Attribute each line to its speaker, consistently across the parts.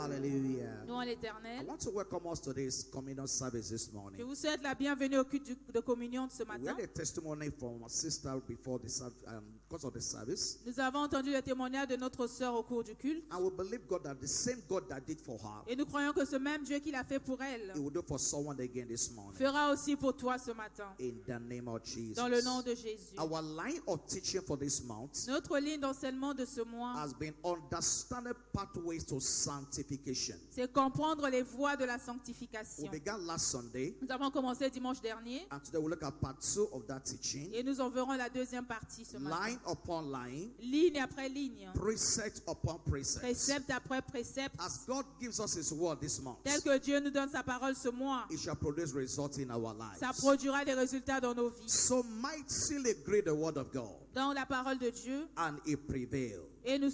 Speaker 1: Hallelujah.
Speaker 2: Louons
Speaker 1: I
Speaker 2: l'Éternel.
Speaker 1: want to welcome us to this communion service this morning.
Speaker 2: Je vous souhaite la bienvenue au culte de communion de ce
Speaker 1: We
Speaker 2: matin.
Speaker 1: had a testimony from a sister before the because of the service.
Speaker 2: Nous avons entendu le témoignage de notre sœur au cours du culte.
Speaker 1: And we believe God that the same God that did for her,
Speaker 2: Et nous croyons que ce même Dieu qui l'a fait pour elle
Speaker 1: He will do for someone again this morning.
Speaker 2: fera aussi pour toi ce matin.
Speaker 1: In the name of Jesus.
Speaker 2: Dans le nom de Jésus.
Speaker 1: Our line of teaching for this month
Speaker 2: Notre ligne d'enseignement de ce mois,
Speaker 1: has been understanding pathways to sanctification.
Speaker 2: c'est comprendre les voies de la
Speaker 1: We
Speaker 2: sanctification.
Speaker 1: began last Sunday,
Speaker 2: Nous avons commencé dimanche dernier
Speaker 1: and today we look at part 2 of that teaching.
Speaker 2: et nous en verrons la deuxième partie ce matin.
Speaker 1: Line upon line,
Speaker 2: Ligne après ligne,
Speaker 1: precept upon precept.
Speaker 2: précepte après précepte,
Speaker 1: As God gives us His word this month,
Speaker 2: tel que Dieu nous donne sa parole ce mois,
Speaker 1: it shall produce results in our lives.
Speaker 2: ça produira des résultats dans nos vies.
Speaker 1: So mightily great the word of God,
Speaker 2: Dans la parole de Dieu,
Speaker 1: and it prevailed.
Speaker 2: et nous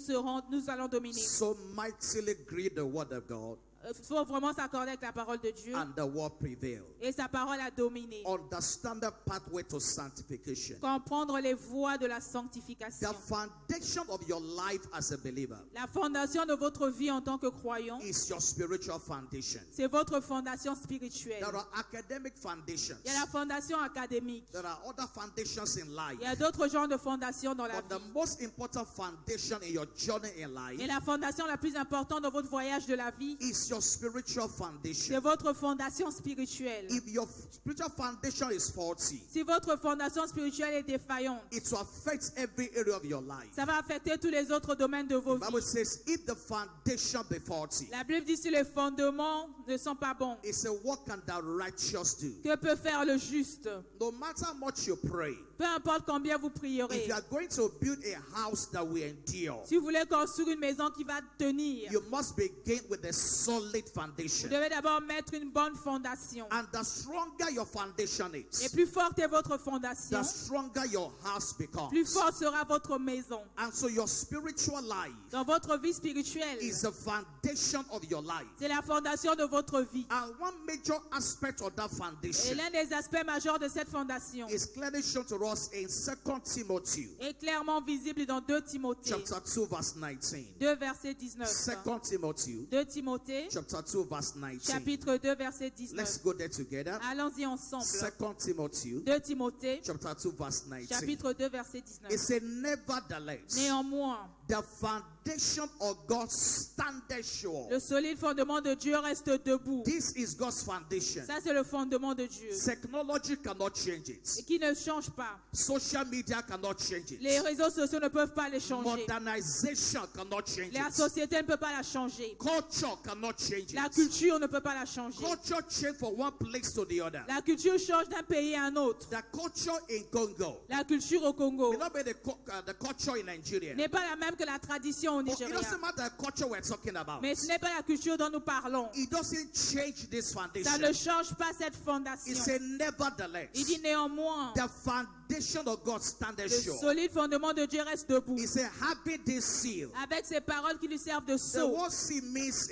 Speaker 2: allons dominer.
Speaker 1: So mightily great the word of God,
Speaker 2: Il faut vraiment s'accorder avec la parole de Dieu.
Speaker 1: and the word prevailed.
Speaker 2: Et sa parole a dominé.
Speaker 1: Understand the pathway to sanctification.
Speaker 2: Comprendre les voies de la
Speaker 1: The
Speaker 2: sanctification.
Speaker 1: foundation of your life as a believer
Speaker 2: La fondation de votre vie en tant que croyant,
Speaker 1: is your spiritual foundation.
Speaker 2: c'est votre fondation spirituelle.
Speaker 1: There are academic foundations.
Speaker 2: Il y a la fondation académique.
Speaker 1: There are other foundations in life.
Speaker 2: Il y a d'autres genres de fondations dans la
Speaker 1: But the
Speaker 2: vie.
Speaker 1: most important foundation in your journey in life
Speaker 2: Et la fondation la plus importante dans votre voyage de la vie,
Speaker 1: is your spiritual
Speaker 2: c'est
Speaker 1: foundation.
Speaker 2: votre fondation spirituelle.
Speaker 1: If your spiritual foundation is faulty,
Speaker 2: Si votre fondation spirituelle est défaillante,
Speaker 1: it will affect every area of your life.
Speaker 2: ça va affecter tous les autres domaines de vos
Speaker 1: The Bible
Speaker 2: vies.
Speaker 1: says, if the foundation be faulty,
Speaker 2: La Bible dit si les fondements ne sont pas bons,
Speaker 1: it says, what can the righteous do?
Speaker 2: que peut faire le juste?
Speaker 1: No matter how much you pray,
Speaker 2: Peu importe combien vous
Speaker 1: if
Speaker 2: prierez.
Speaker 1: you are going to build a house that will endure,
Speaker 2: Si vous voulez construire une maison qui va tenir,
Speaker 1: you must begin with a solid
Speaker 2: vous
Speaker 1: foundation.
Speaker 2: devez d'abord mettre une bonne fondation.
Speaker 1: And the stronger your foundation
Speaker 2: Et
Speaker 1: is,
Speaker 2: plus forte est votre fondation,
Speaker 1: the stronger your house becomes.
Speaker 2: plus forte sera votre maison.
Speaker 1: And so your spiritual life
Speaker 2: Dans votre vie spirituelle,
Speaker 1: is the foundation of your life.
Speaker 2: c'est la fondation de votre vie.
Speaker 1: And one major aspect of that
Speaker 2: Et
Speaker 1: foundation
Speaker 2: l'un des aspects majeurs de cette fondation
Speaker 1: is clearly shown to us in 2 Timothy
Speaker 2: est clairement visible dans 2 Timothée,
Speaker 1: chapter 2 verse 19.
Speaker 2: 2 verset 19.
Speaker 1: 2 Timothy
Speaker 2: 2 Timothée,
Speaker 1: chapter 2 verse 19.
Speaker 2: chapitre 2, verset
Speaker 1: Let's
Speaker 2: 19.
Speaker 1: go there together.
Speaker 2: Allons-y ensemble.
Speaker 1: 2 Timothy
Speaker 2: 2 Timothée,
Speaker 1: chapter 2 verse 19.
Speaker 2: chapitre 2, verset 19.
Speaker 1: It says, nevertheless,
Speaker 2: Néanmoins,
Speaker 1: the foundation of God standeth sure.
Speaker 2: le solide fondement de Dieu reste debout.
Speaker 1: This is God's foundation.
Speaker 2: Ça, c'est le fondement de Dieu.
Speaker 1: Technology cannot change
Speaker 2: Et
Speaker 1: it.
Speaker 2: qui ne change pas.
Speaker 1: Social media cannot change
Speaker 2: Les
Speaker 1: it.
Speaker 2: réseaux sociaux ne peuvent pas les changer.
Speaker 1: Modernization cannot change
Speaker 2: La
Speaker 1: it.
Speaker 2: société ne peut pas la changer.
Speaker 1: Culture cannot change
Speaker 2: La
Speaker 1: it.
Speaker 2: culture ne peut pas la changer.
Speaker 1: Culture change from one place to the other.
Speaker 2: La culture change d'un pays à un autre.
Speaker 1: The culture in Congo
Speaker 2: La culture au Congo
Speaker 1: may not be the culture in Nigeria.
Speaker 2: n'est pas la même que la tradition au
Speaker 1: But it
Speaker 2: Nigeria.
Speaker 1: doesn't matter the culture we're talking about.
Speaker 2: Mais ce n'est pas la culture dont nous parlons.
Speaker 1: It doesn't change this
Speaker 2: Ça
Speaker 1: foundation.
Speaker 2: ne change pas cette
Speaker 1: It
Speaker 2: fondation.
Speaker 1: says, nevertheless,
Speaker 2: Il dit néanmoins,
Speaker 1: the foundation of God standeth
Speaker 2: le
Speaker 1: sure.
Speaker 2: solide fondement de Dieu reste debout.
Speaker 1: He said, having this seal.
Speaker 2: Avec ces paroles qui lui servent de
Speaker 1: The
Speaker 2: sceau.
Speaker 1: word seal means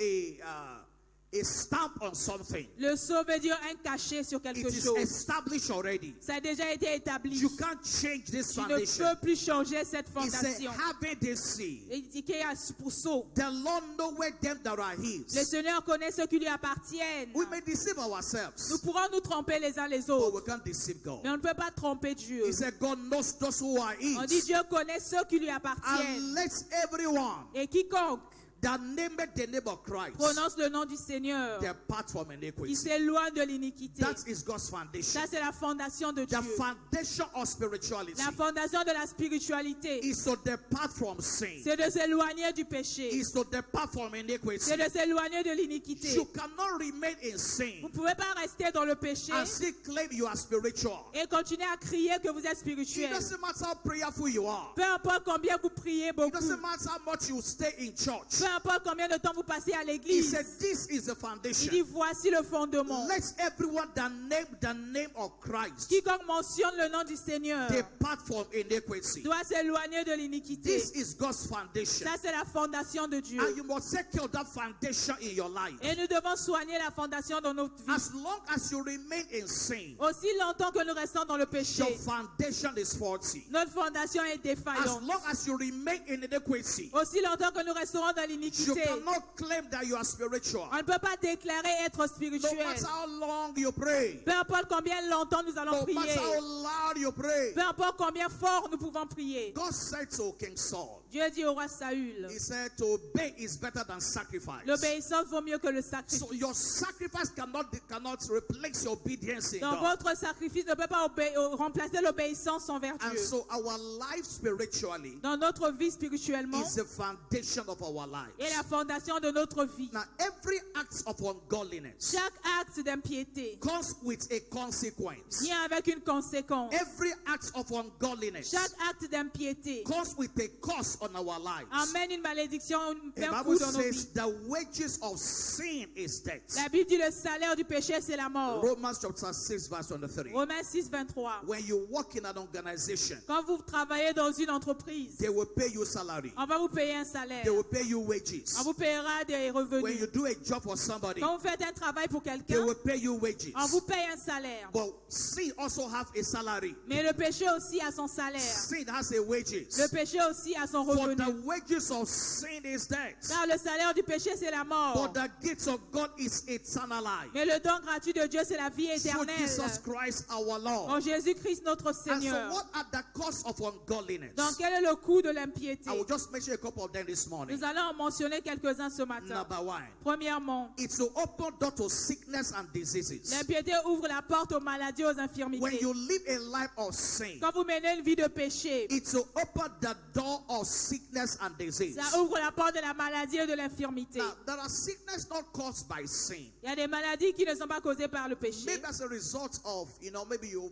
Speaker 1: a stamp on something.
Speaker 2: Le sceau veut dire un cachet sur
Speaker 1: It
Speaker 2: quelque
Speaker 1: is
Speaker 2: chose.
Speaker 1: established already.
Speaker 2: Ça a déjà été établi.
Speaker 1: You can't change this
Speaker 2: Tu ne
Speaker 1: foundation.
Speaker 2: peux plus changer cette
Speaker 1: He said,
Speaker 2: fondation.
Speaker 1: having this seal.
Speaker 2: Et il dit qu'il y a pour sceau.
Speaker 1: The Lord knoweth them that are
Speaker 2: Le
Speaker 1: his.
Speaker 2: Seigneur connaît ceux qui lui appartiennent.
Speaker 1: We may deceive
Speaker 2: Nous
Speaker 1: ourselves,
Speaker 2: pourrons nous tromper les uns les
Speaker 1: but we
Speaker 2: autres.
Speaker 1: can't deceive God.
Speaker 2: Mais on ne peut pas tromper Dieu.
Speaker 1: He said, God knows those who are
Speaker 2: On dit
Speaker 1: his.
Speaker 2: Dieu connaît ceux qui lui appartiennent.
Speaker 1: And let everyone
Speaker 2: Et quiconque
Speaker 1: that nameth the name of Christ
Speaker 2: prononce le nom du Seigneur,
Speaker 1: depart from
Speaker 2: qui
Speaker 1: iniquity.
Speaker 2: s'éloigne de l'iniquité.
Speaker 1: That is God's foundation.
Speaker 2: Ça, c'est la fondation de Dieu.
Speaker 1: The foundation of spirituality
Speaker 2: La fondation de la spiritualité,
Speaker 1: is to depart from sin.
Speaker 2: c'est de s'éloigner du péché.
Speaker 1: Is to depart from iniquity.
Speaker 2: C'est de s'éloigner de l'iniquité.
Speaker 1: You cannot remain in
Speaker 2: Vous
Speaker 1: sin
Speaker 2: ne pouvez pas rester dans le péché
Speaker 1: and still claim you are spiritual.
Speaker 2: et continuer à crier que vous êtes
Speaker 1: It
Speaker 2: spirituel.
Speaker 1: doesn't matter how prayerful you are.
Speaker 2: Peu importe combien vous priez
Speaker 1: It
Speaker 2: beaucoup.
Speaker 1: doesn't matter how much you stay in church.
Speaker 2: Peu importe combien de temps vous passez à
Speaker 1: He
Speaker 2: l'église.
Speaker 1: said, this is the
Speaker 2: Il dit
Speaker 1: foundation.
Speaker 2: voici le fondement.
Speaker 1: Let everyone that name the name of Christ
Speaker 2: Quiconque mentionne le nom du Seigneur
Speaker 1: depart from iniquity.
Speaker 2: doit s'éloigner de l'iniquité.
Speaker 1: This is God's foundation.
Speaker 2: Ça, c'est la fondation de Dieu.
Speaker 1: And you must take care of that foundation in your life.
Speaker 2: Et nous devons soigner la fondation dans notre vie.
Speaker 1: As long as you remain in sin,
Speaker 2: Aussi longtemps que nous restons dans le péché,
Speaker 1: your foundation is faulty.
Speaker 2: notre fondation est
Speaker 1: As
Speaker 2: défaillante.
Speaker 1: long as you remain in iniquity,
Speaker 2: Aussi longtemps que nous resterons dans
Speaker 1: your
Speaker 2: l'iniquité.
Speaker 1: cannot claim that you are spiritual.
Speaker 2: On ne peut pas déclarer être
Speaker 1: No
Speaker 2: spirituel.
Speaker 1: matter how long you pray,
Speaker 2: Peu importe combien longtemps nous allons
Speaker 1: no
Speaker 2: prier.
Speaker 1: matter how loud you pray.
Speaker 2: Peu importe combien fort nous pouvons prier.
Speaker 1: God said to King Saul,
Speaker 2: Dieu dit au roi Saül,
Speaker 1: he said to obey is better than sacrifice.
Speaker 2: l'obéissance vaut mieux que le
Speaker 1: So
Speaker 2: sacrifice.
Speaker 1: your sacrifice cannot replace your obedience in
Speaker 2: Donc
Speaker 1: God.
Speaker 2: votre sacrifice ne peut pas remplacer l'obéissance envers
Speaker 1: And
Speaker 2: Dieu.
Speaker 1: so our life spiritually
Speaker 2: Dans notre vie spirituellement
Speaker 1: is the foundation of our lives.
Speaker 2: est la fondation de notre vie.
Speaker 1: Now every act of ungodliness
Speaker 2: Chaque acte d'impiété
Speaker 1: comes with a consequence.
Speaker 2: vient avec une conséquence.
Speaker 1: Every act of ungodliness
Speaker 2: Chaque acte d'impiété
Speaker 1: comes with a cost on our lives.
Speaker 2: amène une malédiction,
Speaker 1: The
Speaker 2: un
Speaker 1: Bible
Speaker 2: coup dans nos vies.
Speaker 1: says the wages of sin is death.
Speaker 2: La Bible dit le salaire du péché, c'est la mort.
Speaker 1: Romans chapter 6 verse 23.
Speaker 2: Romains 6, 23.
Speaker 1: When you work in an organization,
Speaker 2: Quand vous travaillez dans une entreprise,
Speaker 1: they will pay you salary.
Speaker 2: on va vous payer un salaire.
Speaker 1: They will pay you wages.
Speaker 2: On vous payera des
Speaker 1: When
Speaker 2: revenus.
Speaker 1: you do a job for somebody,
Speaker 2: Quand vous faites un travail pour
Speaker 1: they
Speaker 2: quelqu'un,
Speaker 1: will pay you wages.
Speaker 2: on vous paye un salaire.
Speaker 1: But sin also have a salary.
Speaker 2: Mais le péché aussi a son salaire.
Speaker 1: Sin has a wages.
Speaker 2: Le péché aussi a son
Speaker 1: For
Speaker 2: revenu.
Speaker 1: the wages of sin is death.
Speaker 2: Car le salaire du péché, c'est la mort.
Speaker 1: But the gift of God is eternal life.
Speaker 2: Mais le don gratuit de Dieu, c'est la vie
Speaker 1: Through
Speaker 2: éternelle.
Speaker 1: Jesus Christ our
Speaker 2: En
Speaker 1: Lord.
Speaker 2: Jésus-Christ, notre
Speaker 1: And so
Speaker 2: Seigneur.
Speaker 1: what are the costs of ungodliness?
Speaker 2: Donc, quel est le coût de l'impiété?
Speaker 1: I will just mention a couple of them this morning.
Speaker 2: Nous allons en mentionner quelques-uns ce matin.
Speaker 1: Number one,
Speaker 2: Premièrement,
Speaker 1: it's to open door to sickness and diseases.
Speaker 2: l'impiété ouvre la porte aux maladies, aux
Speaker 1: When
Speaker 2: infirmités.
Speaker 1: you live a life of sin,
Speaker 2: Quand vous menez une vie de péché,
Speaker 1: it's to open the door of sickness and disease.
Speaker 2: ça ouvre la porte de la maladie et de l'infirmité.
Speaker 1: Now, there are sickness not caused by sin.
Speaker 2: Il y a des maladies qui ne sont pas causées par le péché.
Speaker 1: Maybe as a result of, maybe you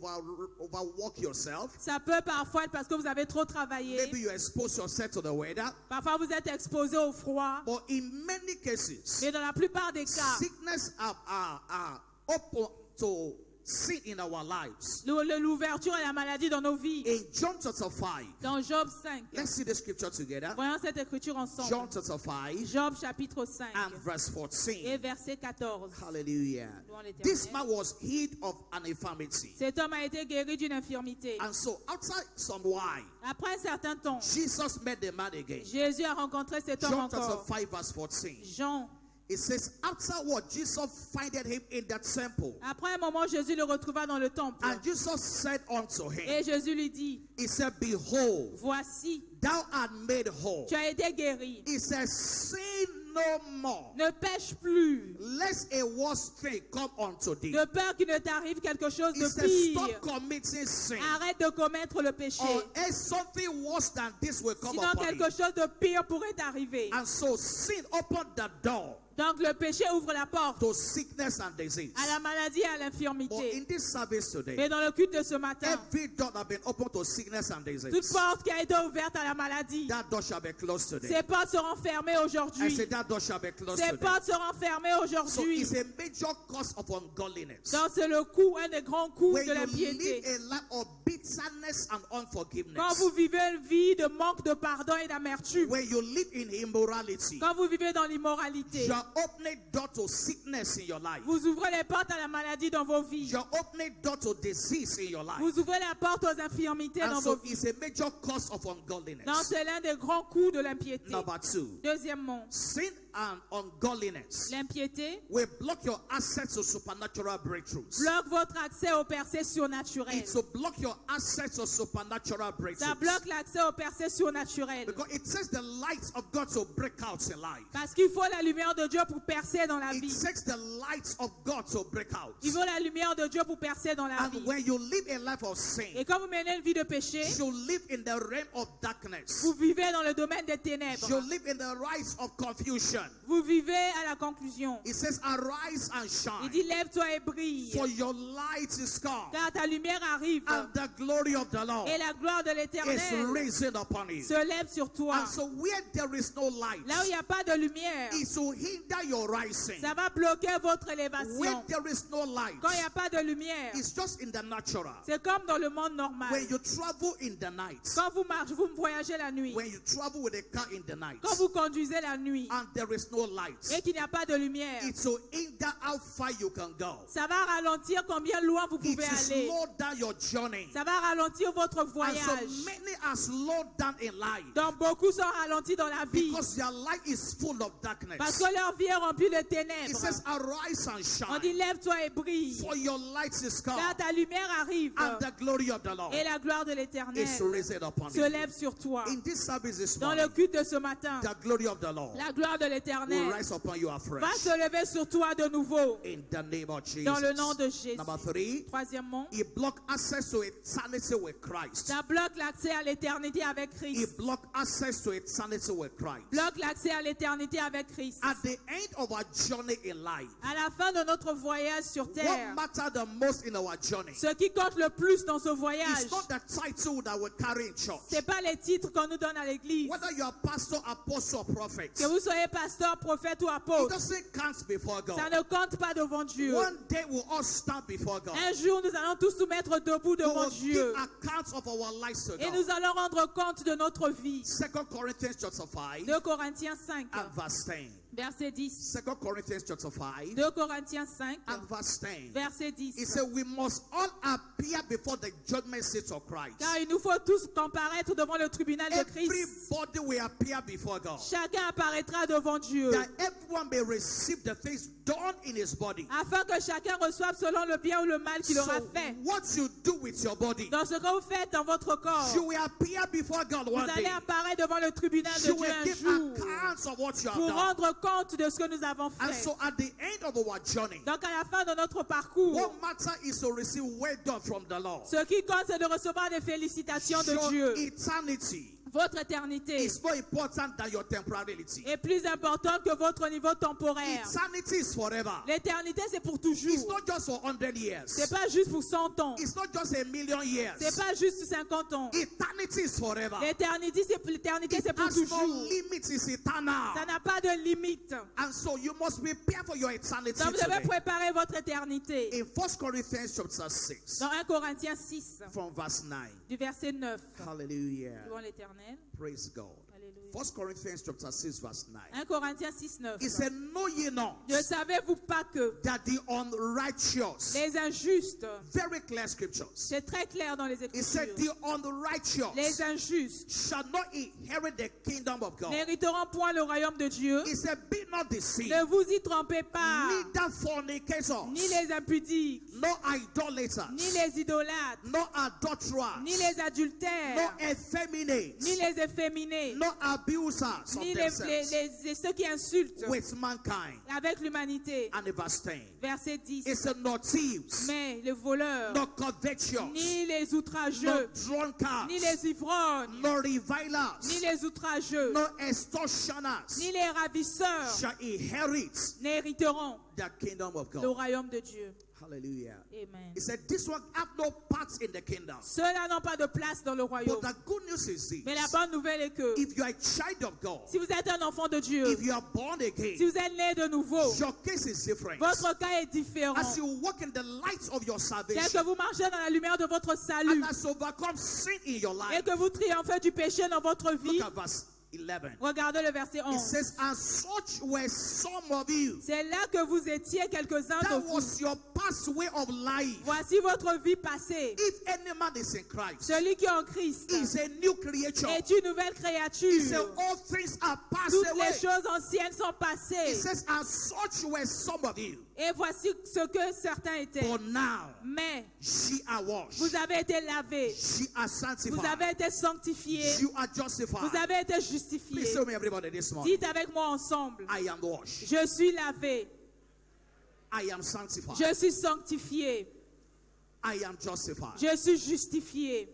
Speaker 1: overwork yourself.
Speaker 2: Ça peut parfois être parce que vous avez trop travaillé.
Speaker 1: Maybe you expose yourself to the weather.
Speaker 2: Parfois, vous êtes exposé au froid.
Speaker 1: But in many cases,
Speaker 2: Mais dans la plupart des cas,
Speaker 1: sickness are open to sin in our lives.
Speaker 2: l'ouverture à la maladie dans nos vies.
Speaker 1: In John chapter 5,
Speaker 2: Dans Job 5,
Speaker 1: let's see the scripture together.
Speaker 2: voyons cette écriture ensemble.
Speaker 1: John chapter 5
Speaker 2: Job chapitre 5
Speaker 1: and verse
Speaker 2: et
Speaker 1: 14.
Speaker 2: verset 14.
Speaker 1: Hallelujah.
Speaker 2: Louons l'Éternel.
Speaker 1: This man was healed of an infirmity.
Speaker 2: Cet homme a été guéri d'une infirmité.
Speaker 1: And so, outside some while,
Speaker 2: Après un certain temps,
Speaker 1: Jesus met the man again.
Speaker 2: Jésus a rencontré cet homme
Speaker 1: John chapter
Speaker 2: encore.
Speaker 1: 5, verse 14.
Speaker 2: Jean.
Speaker 1: It says, afterward, Jesus findeth him in that temple.
Speaker 2: Après un moment, Jésus le retrouva dans le temple.
Speaker 1: And Jesus said unto him,
Speaker 2: Et Jésus lui dit,
Speaker 1: he said, behold,
Speaker 2: voici,
Speaker 1: thou art made whole.
Speaker 2: tu as été guéri.
Speaker 1: He says, sin no more,
Speaker 2: Ne pêche plus.
Speaker 1: lest a worse thing come unto thee.
Speaker 2: De peur qu'il ne t'arrive quelque chose
Speaker 1: He
Speaker 2: de
Speaker 1: says,
Speaker 2: pire.
Speaker 1: stop committing sin,
Speaker 2: Arrête de commettre le péché.
Speaker 1: or else something worse than this will come
Speaker 2: Sinon,
Speaker 1: upon
Speaker 2: quelque
Speaker 1: you.
Speaker 2: chose de pire pourrait t'arriver.
Speaker 1: And so sin opened the door
Speaker 2: Donc, le péché ouvre la porte
Speaker 1: to sickness and disease.
Speaker 2: à la maladie et à
Speaker 1: But
Speaker 2: l'infirmité.
Speaker 1: in this service today,
Speaker 2: Mais dans le culte de ce matin,
Speaker 1: every door that has been opened to sickness and
Speaker 2: toute
Speaker 1: disease,
Speaker 2: porte qui a été ouverte à la maladie,
Speaker 1: that door shall be closed today.
Speaker 2: ces portes seront fermées
Speaker 1: I
Speaker 2: aujourd'hui.
Speaker 1: said that door shall be closed
Speaker 2: Ces
Speaker 1: today.
Speaker 2: portes seront fermées
Speaker 1: So
Speaker 2: aujourd'hui.
Speaker 1: it's a major cause of ungodliness.
Speaker 2: Donc, c'est le coût, un des grands coûts
Speaker 1: When
Speaker 2: de
Speaker 1: you
Speaker 2: l'impiété.
Speaker 1: live a life of bitterness and
Speaker 2: Quand
Speaker 1: unforgiveness,
Speaker 2: vous vivez une vie de manque de pardon et d'amertume,
Speaker 1: when you live in immorality,
Speaker 2: quand vous vivez dans l'immoralité,
Speaker 1: you're opening door to sickness in your life.
Speaker 2: vous ouvrez les portes à la maladie dans vos vies.
Speaker 1: You're opening door to disease in your life.
Speaker 2: Vous ouvrez la porte aux infirmités
Speaker 1: And
Speaker 2: dans
Speaker 1: so
Speaker 2: vos vies.
Speaker 1: it's a major cause of
Speaker 2: Donc,
Speaker 1: ungodliness.
Speaker 2: c'est l'un des grands coûts de l'impiété.
Speaker 1: Number two,
Speaker 2: Deuxièmement,
Speaker 1: sin and ungodliness
Speaker 2: l'impiété
Speaker 1: will block your access to supernatural breakthroughs.
Speaker 2: bloque votre accès aux percées surnaturelles.
Speaker 1: It's to block your access to supernatural
Speaker 2: Ça
Speaker 1: breakthroughs.
Speaker 2: bloque l'accès aux percées surnaturelles.
Speaker 1: Because it takes the light of God to break out in life.
Speaker 2: Parce qu'il faut la lumière de Dieu pour percer dans la
Speaker 1: It
Speaker 2: vie.
Speaker 1: takes the light of God to break out.
Speaker 2: Il faut la lumière de Dieu pour percer dans la
Speaker 1: And
Speaker 2: vie.
Speaker 1: when you live a life of sin,
Speaker 2: Et quand vous menez une vie de péché,
Speaker 1: you live in the realm of darkness.
Speaker 2: vous vivez dans le domaine des ténèbres.
Speaker 1: You live in the rise of confusion.
Speaker 2: Vous vivez à la conclusion.
Speaker 1: It says, arise and
Speaker 2: Il
Speaker 1: shine,
Speaker 2: dit, lève-toi et brille.
Speaker 1: for your light is come,
Speaker 2: Car ta lumière arrive.
Speaker 1: and the glory of the Lord
Speaker 2: Et la gloire de
Speaker 1: is
Speaker 2: l'Éternel
Speaker 1: risen upon you.
Speaker 2: se lève sur toi.
Speaker 1: And so where there is no light,
Speaker 2: Là où il n'y a pas de lumière,
Speaker 1: it will hinder hinder your rising.
Speaker 2: Ça va bloquer votre
Speaker 1: When
Speaker 2: élévation.
Speaker 1: there is no light,
Speaker 2: Quand il n'y a pas de lumière,
Speaker 1: it's just in the natural.
Speaker 2: c'est comme dans le monde normal.
Speaker 1: When you travel in the night,
Speaker 2: Quand vous marchez, vous voyagez la nuit.
Speaker 1: when you travel with a car in the night,
Speaker 2: Quand vous conduisez la nuit
Speaker 1: and there is no light,
Speaker 2: et qu'il n'y a pas de lumière,
Speaker 1: it will hinder how far you can go.
Speaker 2: ça va ralentir combien loin vous
Speaker 1: It
Speaker 2: pouvez
Speaker 1: will
Speaker 2: aller.
Speaker 1: slow down your journey.
Speaker 2: Ça va ralentir votre
Speaker 1: And so
Speaker 2: voyage.
Speaker 1: many are slowed down in life
Speaker 2: Donc beaucoup sont ralentis dans la vie
Speaker 1: because their life is full of darkness.
Speaker 2: parce que leur vie est remplie de
Speaker 1: It
Speaker 2: ténèbres.
Speaker 1: says, arise and
Speaker 2: On dit
Speaker 1: shine,
Speaker 2: lève-toi et brille,
Speaker 1: for your light is come,
Speaker 2: car ta lumière arrive
Speaker 1: and the glory of the Lord
Speaker 2: et la gloire de l'Éternel
Speaker 1: is risen upon
Speaker 2: se
Speaker 1: you.
Speaker 2: lève sur toi.
Speaker 1: In this service this
Speaker 2: Dans
Speaker 1: morning,
Speaker 2: le culte de ce matin,
Speaker 1: the glory of the Lord
Speaker 2: la gloire de
Speaker 1: will
Speaker 2: l'Éternel
Speaker 1: rise upon you
Speaker 2: va
Speaker 1: afresh.
Speaker 2: se lever sur toi de nouveau.
Speaker 1: In the name of Jesus.
Speaker 2: Dans le nom de Jésus.
Speaker 1: Number 3,
Speaker 2: Troisièmement,
Speaker 1: he blocked access to eternity with Christ.
Speaker 2: ça bloque l'accès à l'éternité avec
Speaker 1: He
Speaker 2: Christ.
Speaker 1: blocked access to eternity with Christ.
Speaker 2: Bloque l'accès à l'éternité avec Christ.
Speaker 1: At the end of our journey in life,
Speaker 2: À la fin de notre voyage sur terre,
Speaker 1: what matters the most in our journey
Speaker 2: ce qui compte le plus dans ce voyage,
Speaker 1: is not the title that we carry in church.
Speaker 2: c'est pas les titres qu'on nous donne à l'église.
Speaker 1: Whether you are pastor, apostle, or prophet,
Speaker 2: Que vous soyez pasteur, prophète ou
Speaker 1: it
Speaker 2: apôtre,
Speaker 1: doesn't count before
Speaker 2: ça
Speaker 1: God.
Speaker 2: ne compte pas devant Dieu.
Speaker 1: One day we'll all stand before God.
Speaker 2: Un jour, nous allons tous nous mettre debout
Speaker 1: We
Speaker 2: devant
Speaker 1: will give
Speaker 2: Dieu
Speaker 1: accounts of our lives to
Speaker 2: et
Speaker 1: God.
Speaker 2: nous allons rendre compte de notre vie.
Speaker 1: 2 Corinthians chapter 5
Speaker 2: 2 Corinthiens 5,
Speaker 1: and verse 10.
Speaker 2: verset 10.
Speaker 1: 2 Corinthians chapter 5
Speaker 2: 2 Corinthiens 5,
Speaker 1: and verse 10.
Speaker 2: verset
Speaker 1: He
Speaker 2: 10.
Speaker 1: said, we must all appear before the judgment seat of Christ.
Speaker 2: Car il nous faut tous comparaître devant le tribunal de Christ.
Speaker 1: Everybody will appear before God.
Speaker 2: Chacun apparaîtra devant Dieu,
Speaker 1: That everyone may receive the things done in his body.
Speaker 2: afin que chacun reçoive selon le bien ou le mal qu'il aura
Speaker 1: So
Speaker 2: fait.
Speaker 1: what you do with your body,
Speaker 2: Dans ce que vous faites dans votre corps,
Speaker 1: you will appear before God
Speaker 2: vous
Speaker 1: one
Speaker 2: allez
Speaker 1: day.
Speaker 2: apparaître devant le tribunal de
Speaker 1: You
Speaker 2: Dieu
Speaker 1: will
Speaker 2: un
Speaker 1: give
Speaker 2: jour
Speaker 1: accounts of what you have
Speaker 2: pour
Speaker 1: done.
Speaker 2: rendre compte de ce que nous avons
Speaker 1: And
Speaker 2: fait.
Speaker 1: so at the end of our journey,
Speaker 2: Donc à la fin de notre parcours,
Speaker 1: what matters is to receive well done from the Lord.
Speaker 2: ce qui compte, c'est de recevoir des félicitations de
Speaker 1: Your
Speaker 2: Dieu.
Speaker 1: eternity
Speaker 2: Votre éternité
Speaker 1: is more important than your temporality.
Speaker 2: est plus importante que votre niveau temporaire.
Speaker 1: Eternity is forever.
Speaker 2: L'éternité, c'est pour
Speaker 1: It's
Speaker 2: toujours.
Speaker 1: not just for 100 years.
Speaker 2: C'est pas juste pour 100 ans.
Speaker 1: It's not just a million years.
Speaker 2: C'est pas juste 50 ans.
Speaker 1: Eternity is forever.
Speaker 2: L'éternité, c'est
Speaker 1: It
Speaker 2: pour
Speaker 1: has no
Speaker 2: toujours.
Speaker 1: limit. It's eternal.
Speaker 2: Ça n'a pas de limite.
Speaker 1: And so you must prepare for your eternity
Speaker 2: Donc vous devez
Speaker 1: today.
Speaker 2: préparer votre éternité.
Speaker 1: In 1 Corinthians chapter 6,
Speaker 2: Dans 1 Corinthiens 6,
Speaker 1: from verse 9.
Speaker 2: du verset 9.
Speaker 1: Hallelujah.
Speaker 2: Devant l'Éternel.
Speaker 1: Praise God.
Speaker 2: Alléluia.
Speaker 1: 1 Corinthians chapter 6, verse 9.
Speaker 2: 1 Corinthiens 6, 9.
Speaker 1: It said, know ye not
Speaker 2: Ne savez-vous pas que
Speaker 1: that the unrighteous,
Speaker 2: les injustes,
Speaker 1: very clear scriptures,
Speaker 2: c'est très clair dans les
Speaker 1: it said,
Speaker 2: Écritures,
Speaker 1: the unrighteous
Speaker 2: les injustes
Speaker 1: shall not inherit the kingdom of God.
Speaker 2: n'hériteront point le royaume de Dieu.
Speaker 1: It said, be not deceived,
Speaker 2: Ne vous y trompez pas,
Speaker 1: neither fornicators,
Speaker 2: ni les impudiques,
Speaker 1: no idolaters,
Speaker 2: ni les idolâtres,
Speaker 1: no adulterers,
Speaker 2: ni les
Speaker 1: no
Speaker 2: adultères,
Speaker 1: effeminates,
Speaker 2: ni les efféminés,
Speaker 1: no abusers of
Speaker 2: ni
Speaker 1: themselves
Speaker 2: ceux qui insultent
Speaker 1: with mankind.
Speaker 2: avec l'humanité.
Speaker 1: And in verse 10,
Speaker 2: Verset 10.
Speaker 1: it said, no thieves,
Speaker 2: Mais les voleurs,
Speaker 1: no covetous,
Speaker 2: ni les
Speaker 1: no
Speaker 2: outrageux,
Speaker 1: drunkards,
Speaker 2: ni les ivrognes,
Speaker 1: no revilers,
Speaker 2: ni les outrageux,
Speaker 1: no extortioners
Speaker 2: ni les ravisseurs
Speaker 1: shall inherit
Speaker 2: n'hériteront
Speaker 1: the kingdom of
Speaker 2: le
Speaker 1: God.
Speaker 2: royaume de Dieu.
Speaker 1: Hallelujah.
Speaker 2: Amen.
Speaker 1: He said, this one have no part in the kingdom.
Speaker 2: Ceux-là n'ont pas de place dans le royaume.
Speaker 1: But the good news is this.
Speaker 2: Mais la bonne nouvelle est que
Speaker 1: If you are a child of God,
Speaker 2: si vous êtes un enfant de Dieu,
Speaker 1: if you are born
Speaker 2: si
Speaker 1: again,
Speaker 2: vous êtes né de nouveau,
Speaker 1: your case is different.
Speaker 2: votre cas est différent.
Speaker 1: As you walk in the light of your
Speaker 2: Tel
Speaker 1: salvation,
Speaker 2: que vous marchez dans la lumière de votre salut
Speaker 1: and as you overcome sin in your
Speaker 2: et
Speaker 1: life,
Speaker 2: que vous triomphez du péché dans votre vie,
Speaker 1: look at verse 11.
Speaker 2: regardez le verset
Speaker 1: It
Speaker 2: 11.
Speaker 1: says, and such were some of you.
Speaker 2: C'est là que vous étiez quelques-uns de
Speaker 1: That
Speaker 2: vous.
Speaker 1: was your past way of life.
Speaker 2: Voici votre vie passée.
Speaker 1: If any man is in Christ,
Speaker 2: Celui qui est en Christ
Speaker 1: is a new creature.
Speaker 2: est une nouvelle
Speaker 1: He said,
Speaker 2: créature.
Speaker 1: all things are passed
Speaker 2: Toutes
Speaker 1: away.
Speaker 2: les choses anciennes sont
Speaker 1: It
Speaker 2: passées.
Speaker 1: says, and such were some of you.
Speaker 2: Et voici ce que certains étaient.
Speaker 1: But now,
Speaker 2: Mais
Speaker 1: ye are washed.
Speaker 2: vous avez été lavés.
Speaker 1: Ye are
Speaker 2: Vous
Speaker 1: sanctified.
Speaker 2: avez été sanctifiés.
Speaker 1: You are justified.
Speaker 2: Vous avez été
Speaker 1: Please
Speaker 2: justifiés.
Speaker 1: tell me, everybody, this morning.
Speaker 2: Dites avec moi ensemble.
Speaker 1: I am washed.
Speaker 2: Je suis lavé.
Speaker 1: I am sanctified.
Speaker 2: Je suis sanctifié.
Speaker 1: I am justified.
Speaker 2: Je suis justifié.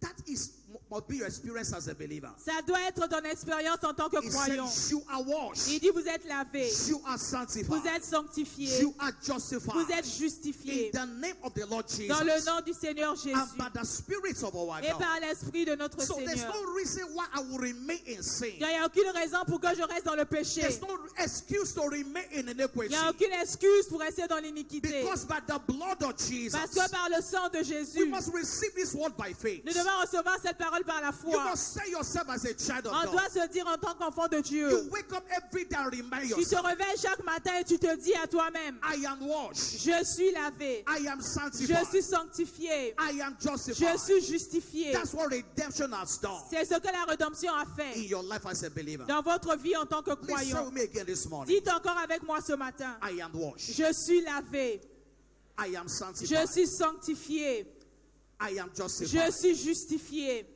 Speaker 1: That is must be your experience as a believer.
Speaker 2: Ça doit être ton expérience en tant que
Speaker 1: He
Speaker 2: croyant.
Speaker 1: says, you are washed.
Speaker 2: Il dit, vous êtes lavés,
Speaker 1: You are sanctified.
Speaker 2: vous êtes sanctifiés,
Speaker 1: You are justified.
Speaker 2: vous êtes
Speaker 1: In
Speaker 2: justifiés
Speaker 1: the name of the Lord Jesus.
Speaker 2: dans le nom du Seigneur Jésus
Speaker 1: And by the Spirit of our
Speaker 2: et
Speaker 1: God.
Speaker 2: par l'Esprit de notre
Speaker 1: So there's
Speaker 2: Seigneur.
Speaker 1: no reason why I will remain in sin.
Speaker 2: Il n'y a aucune raison pour que je reste dans le péché.
Speaker 1: There's no excuse to remain in
Speaker 2: Il
Speaker 1: iniquity.
Speaker 2: n'y a aucune excuse pour rester dans l'iniquité.
Speaker 1: Because by the blood of Jesus,
Speaker 2: Parce que par le sang de
Speaker 1: we
Speaker 2: Jésus,
Speaker 1: must receive this word by faith.
Speaker 2: nous devons recevoir cette parole par la
Speaker 1: You
Speaker 2: foi.
Speaker 1: must say yourself as a child of
Speaker 2: On
Speaker 1: God.
Speaker 2: doit se dire en tant qu'enfant de Dieu.
Speaker 1: You wake up every day and remind
Speaker 2: Tu te
Speaker 1: yourself,
Speaker 2: réveilles chaque matin et tu te dis à toi-même,
Speaker 1: I am washed.
Speaker 2: je suis lavé,
Speaker 1: I am
Speaker 2: je
Speaker 1: sanctified.
Speaker 2: suis sanctifié,
Speaker 1: I am
Speaker 2: je
Speaker 1: justified.
Speaker 2: suis justifié.
Speaker 1: That's what redemption has done
Speaker 2: C'est ce que la rédemption a
Speaker 1: in
Speaker 2: fait
Speaker 1: your life as a believer.
Speaker 2: dans votre vie en tant que
Speaker 1: Please say
Speaker 2: croyant.
Speaker 1: with me again this morning.
Speaker 2: Dites encore avec moi ce matin,
Speaker 1: I am washed.
Speaker 2: je suis lavé,
Speaker 1: I am
Speaker 2: je
Speaker 1: sanctified.
Speaker 2: suis sanctifié,
Speaker 1: I am
Speaker 2: je
Speaker 1: justified.
Speaker 2: suis justifié.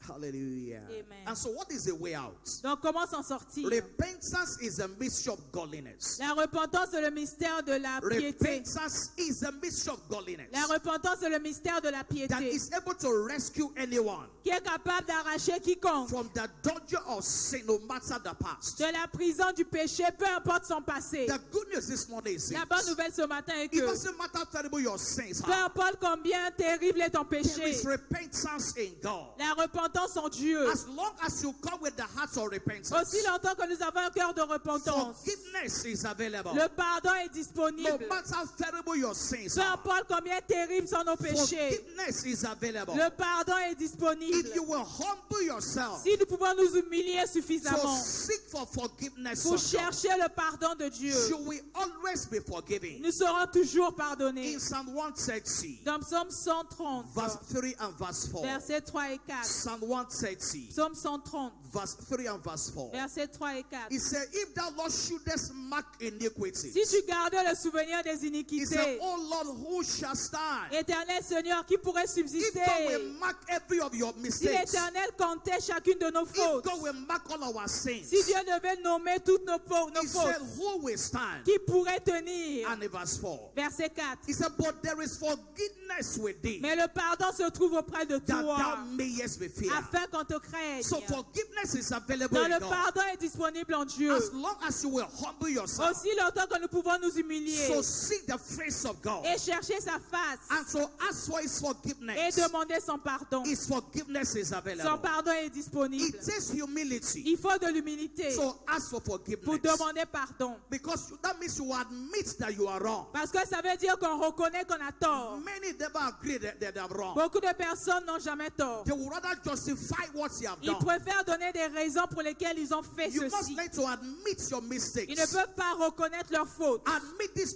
Speaker 1: Hallelujah.
Speaker 2: Amen.
Speaker 1: And so what is the way out?
Speaker 2: Donc comment s'en sortir?
Speaker 1: Repentance is a mystery of godliness.
Speaker 2: La repentance est le mystère de la piété.
Speaker 1: Repentance is a mystery of godliness
Speaker 2: La repentance est le mystère de la
Speaker 1: that
Speaker 2: piété
Speaker 1: is able to rescue anyone
Speaker 2: qui est capable d'arracher quiconque
Speaker 1: from the dungeon of sin, no matter the past.
Speaker 2: de la prison du péché, peu importe son passé.
Speaker 1: The good news this morning is
Speaker 2: La bonne nouvelle ce matin est
Speaker 1: it
Speaker 2: que
Speaker 1: doesn't matter how terrible your sins
Speaker 2: peu
Speaker 1: are.
Speaker 2: importe combien terrible est ton
Speaker 1: There
Speaker 2: péché,
Speaker 1: is repentance in God.
Speaker 2: la repentance en Dieu.
Speaker 1: As long as you come with the heart of repentance,
Speaker 2: Aussi longtemps que nous avons un cœur de repentance,
Speaker 1: forgiveness is available.
Speaker 2: le pardon est
Speaker 1: No
Speaker 2: disponible.
Speaker 1: matter how terrible your sins
Speaker 2: Peu
Speaker 1: are,
Speaker 2: importe combien terribles sont nos péchés,
Speaker 1: forgiveness is available.
Speaker 2: le pardon est disponible.
Speaker 1: If you will humble yourself,
Speaker 2: Si nous pouvons nous humilier
Speaker 1: so
Speaker 2: suffisamment
Speaker 1: seek for forgiveness
Speaker 2: pour
Speaker 1: of God,
Speaker 2: chercher le pardon de Dieu,
Speaker 1: you will always be forgiven.
Speaker 2: nous serons toujours pardonnés.
Speaker 1: In Psalm 130,
Speaker 2: Dans Psaume 130,
Speaker 1: verse 3 and verse 4.
Speaker 2: versets 3 et 4.
Speaker 1: Psalm 130,
Speaker 2: Psaume 130,
Speaker 1: verse 3 and verse 4.
Speaker 2: versets 3 et 4.
Speaker 1: He said, if thou Lord shouldest mark iniquity,
Speaker 2: Si tu gardais le souvenir des
Speaker 1: he said,
Speaker 2: iniquités,
Speaker 1: oh Lord, who shall stand?
Speaker 2: Éternel Seigneur, qui pourrait
Speaker 1: If
Speaker 2: subsister?
Speaker 1: thou will mark every of your
Speaker 2: Si
Speaker 1: mistakes,
Speaker 2: l'Éternel comptait chacune de nos
Speaker 1: if
Speaker 2: fautes,
Speaker 1: thou will mark all our sins,
Speaker 2: si Dieu devait nommer toutes nos
Speaker 1: he said,
Speaker 2: fautes,
Speaker 1: who will stand?
Speaker 2: qui pourrait tenir?
Speaker 1: And in verse 4,
Speaker 2: Verset 4.
Speaker 1: he said, but there is forgiveness with thee,
Speaker 2: Mais le pardon se trouve auprès de
Speaker 1: that
Speaker 2: toi,
Speaker 1: thou mayest be feared.
Speaker 2: afin qu'on te craigne.
Speaker 1: So forgiveness is available
Speaker 2: Donc
Speaker 1: in
Speaker 2: le
Speaker 1: God.
Speaker 2: pardon est disponible en Dieu.
Speaker 1: As long as you will humble yourself,
Speaker 2: Aussi longtemps que nous pouvons nous humilier
Speaker 1: so seek the face of God,
Speaker 2: et chercher sa face
Speaker 1: and so ask for his
Speaker 2: et
Speaker 1: forgiveness.
Speaker 2: demander son pardon.
Speaker 1: His forgiveness is
Speaker 2: Son
Speaker 1: available.
Speaker 2: pardon est disponible.
Speaker 1: It takes humility.
Speaker 2: Il faut de l'humilité
Speaker 1: So ask for
Speaker 2: pour
Speaker 1: forgiveness.
Speaker 2: demander pardon.
Speaker 1: Because that means you admit that you are wrong.
Speaker 2: Parce que ça veut dire qu'on reconnaît qu'on a tort.
Speaker 1: Many never agree that they are wrong.
Speaker 2: Beaucoup de personnes n'ont jamais tort.
Speaker 1: They would rather justify what you have
Speaker 2: Ils
Speaker 1: done.
Speaker 2: préfèrent donner des raisons pour lesquelles ils ont fait
Speaker 1: You must
Speaker 2: ceci.
Speaker 1: learn to admit your
Speaker 2: Ils
Speaker 1: mistakes.
Speaker 2: ne peuvent pas reconnaître leurs fautes.
Speaker 1: Admit this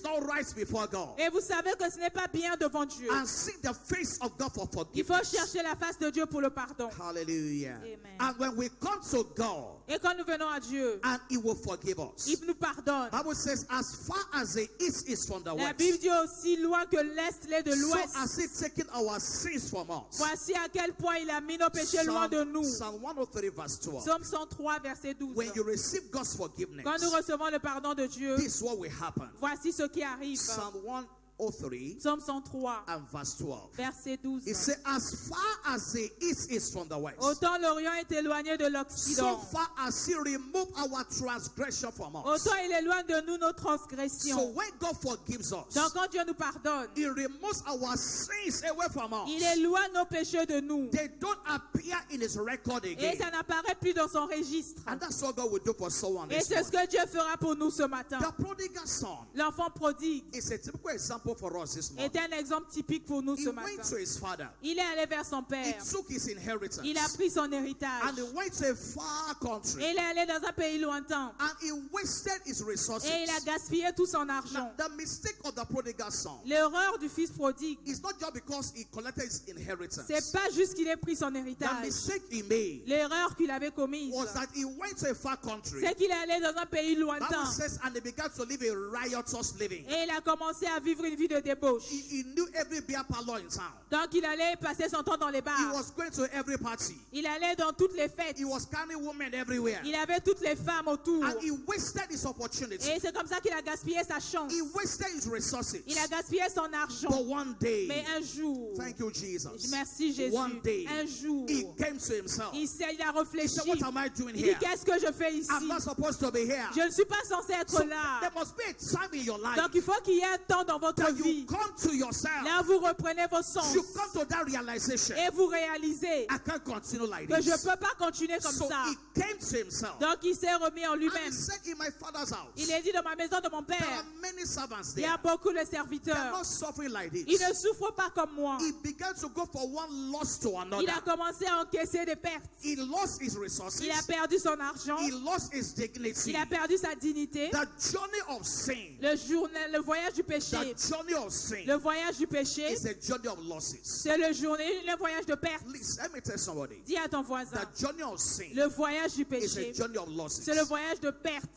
Speaker 1: not right before God.
Speaker 2: Et vous savez que ce n'est pas bien devant Dieu.
Speaker 1: And seek the face of God for
Speaker 2: Il faut
Speaker 1: forgiveness.
Speaker 2: chercher la face de Dieu pour le pardon.
Speaker 1: Hallelujah.
Speaker 2: Amen.
Speaker 1: And when we come to God,
Speaker 2: Et quand nous venons à Dieu,
Speaker 1: and He will forgive us.
Speaker 2: il nous pardonne.
Speaker 1: Bible says, as far as the east is from the
Speaker 2: La
Speaker 1: west,
Speaker 2: Bible dit aussi loin que l'Est l'est de
Speaker 1: so
Speaker 2: l'Ouest.
Speaker 1: has He taken our sins from us.
Speaker 2: Voici à quel point il a mis nos péchés loin de nous.
Speaker 1: Psalm 103 verse 12.
Speaker 2: Psaume 103, verset 12.
Speaker 1: When you receive God's forgiveness,
Speaker 2: Quand nous recevons le pardon de Dieu,
Speaker 1: this is what will happen.
Speaker 2: voici ce qui arrive.
Speaker 1: Psalm 103
Speaker 2: Psaume 103,
Speaker 1: and verse 12.
Speaker 2: verset 12.
Speaker 1: It says, as far as the east is from the west,
Speaker 2: Autant l'Orient est éloigné de
Speaker 1: so
Speaker 2: l'Occident,
Speaker 1: far as He removed our transgression from us.
Speaker 2: autant il éloigne de nous nos
Speaker 1: So
Speaker 2: transgressions.
Speaker 1: when God forgives us,
Speaker 2: Donc quand Dieu nous pardonne,
Speaker 1: He removes our sins away from us.
Speaker 2: il éloigne nos péchés de nous.
Speaker 1: They don't appear in His record
Speaker 2: Et
Speaker 1: again.
Speaker 2: ça n'apparaît plus dans son registre.
Speaker 1: And that's what God will do for someone
Speaker 2: Et
Speaker 1: this
Speaker 2: c'est ce
Speaker 1: morning.
Speaker 2: que Dieu fera pour nous ce matin.
Speaker 1: The prodigal son
Speaker 2: L'enfant prodigue
Speaker 1: is a typical example for us this morning.
Speaker 2: est un exemple typique pour nous
Speaker 1: He
Speaker 2: ce
Speaker 1: went
Speaker 2: matin.
Speaker 1: to his father.
Speaker 2: Il est allé vers son
Speaker 1: He
Speaker 2: père.
Speaker 1: took his inheritance.
Speaker 2: Il a pris son héritage.
Speaker 1: And he went to a far country.
Speaker 2: Et il est allé dans un pays lointain.
Speaker 1: And he wasted his resources.
Speaker 2: Et il a gaspillé tout son
Speaker 1: Now,
Speaker 2: argent.
Speaker 1: the mistake of the prodigal son
Speaker 2: L'erreur du fils prodigue,
Speaker 1: is not just because he collected his inheritance.
Speaker 2: c'est pas juste qu'il ait pris son
Speaker 1: The
Speaker 2: héritage.
Speaker 1: mistake he made
Speaker 2: L'erreur qu'il avait commise,
Speaker 1: was that he went to a far country.
Speaker 2: c'est qu'il est allé dans un pays
Speaker 1: Bible
Speaker 2: lointain.
Speaker 1: says, and he began to live a riotous living.
Speaker 2: Et il a commencé à vivre une vie de débauche.
Speaker 1: He knew every beer parlor in town.
Speaker 2: Donc il allait passer son temps dans les
Speaker 1: He
Speaker 2: bars.
Speaker 1: was going to every party.
Speaker 2: Il allait dans toutes les fêtes.
Speaker 1: He was carrying women everywhere.
Speaker 2: Il avait toutes les femmes autour.
Speaker 1: And he wasted his opportunity.
Speaker 2: Et c'est comme ça qu'il a gaspillé sa chance.
Speaker 1: He wasted his resources.
Speaker 2: Il a gaspillé son argent.
Speaker 1: But one day,
Speaker 2: Mais un jour,
Speaker 1: thank you, Jesus.
Speaker 2: merci Jésus,
Speaker 1: One day,
Speaker 2: un jour,
Speaker 1: he came to himself.
Speaker 2: il a
Speaker 1: He
Speaker 2: réfléchi.
Speaker 1: said, what am I doing
Speaker 2: Il dit,
Speaker 1: here?
Speaker 2: qu'est-ce que je fais ici?
Speaker 1: I'm not supposed to be here.
Speaker 2: Je ne suis pas censé être
Speaker 1: So
Speaker 2: là.
Speaker 1: there must be a time in your life
Speaker 2: Donc il faut qu'il y ait un temps dans votre
Speaker 1: that
Speaker 2: vie.
Speaker 1: you come to yourself.
Speaker 2: Là, vous reprenez vos sens.
Speaker 1: You come to that realization.
Speaker 2: Et vous réalisez
Speaker 1: I can't continue like
Speaker 2: que je ne
Speaker 1: this.
Speaker 2: peux pas continuer comme
Speaker 1: So
Speaker 2: ça.
Speaker 1: he came to himself.
Speaker 2: Donc il s'est remis en
Speaker 1: And he
Speaker 2: lui-même.
Speaker 1: said, in my father's house,
Speaker 2: Il est dit dans ma maison de mon
Speaker 1: there
Speaker 2: père,
Speaker 1: are many servants
Speaker 2: il y
Speaker 1: there.
Speaker 2: a beaucoup de
Speaker 1: They are
Speaker 2: serviteurs.
Speaker 1: not suffering like
Speaker 2: Ils
Speaker 1: this.
Speaker 2: ne souffrent pas comme moi.
Speaker 1: He began to go from one loss to another.
Speaker 2: Il a commencé à encaisser des pertes.
Speaker 1: He lost his resources.
Speaker 2: Il a perdu son argent.
Speaker 1: He lost his dignity.
Speaker 2: Il a perdu sa dignité.
Speaker 1: The journey of sin,
Speaker 2: Le voyage du péché.
Speaker 1: the journey of sin
Speaker 2: Le voyage du péché,
Speaker 1: is a journey of losses.
Speaker 2: c'est le voyage de perte.
Speaker 1: Please, let me tell somebody.
Speaker 2: Dis à ton voisin,
Speaker 1: The journey of sin
Speaker 2: le voyage du
Speaker 1: is a
Speaker 2: péché,
Speaker 1: journey of losses.
Speaker 2: c'est le voyage de perte.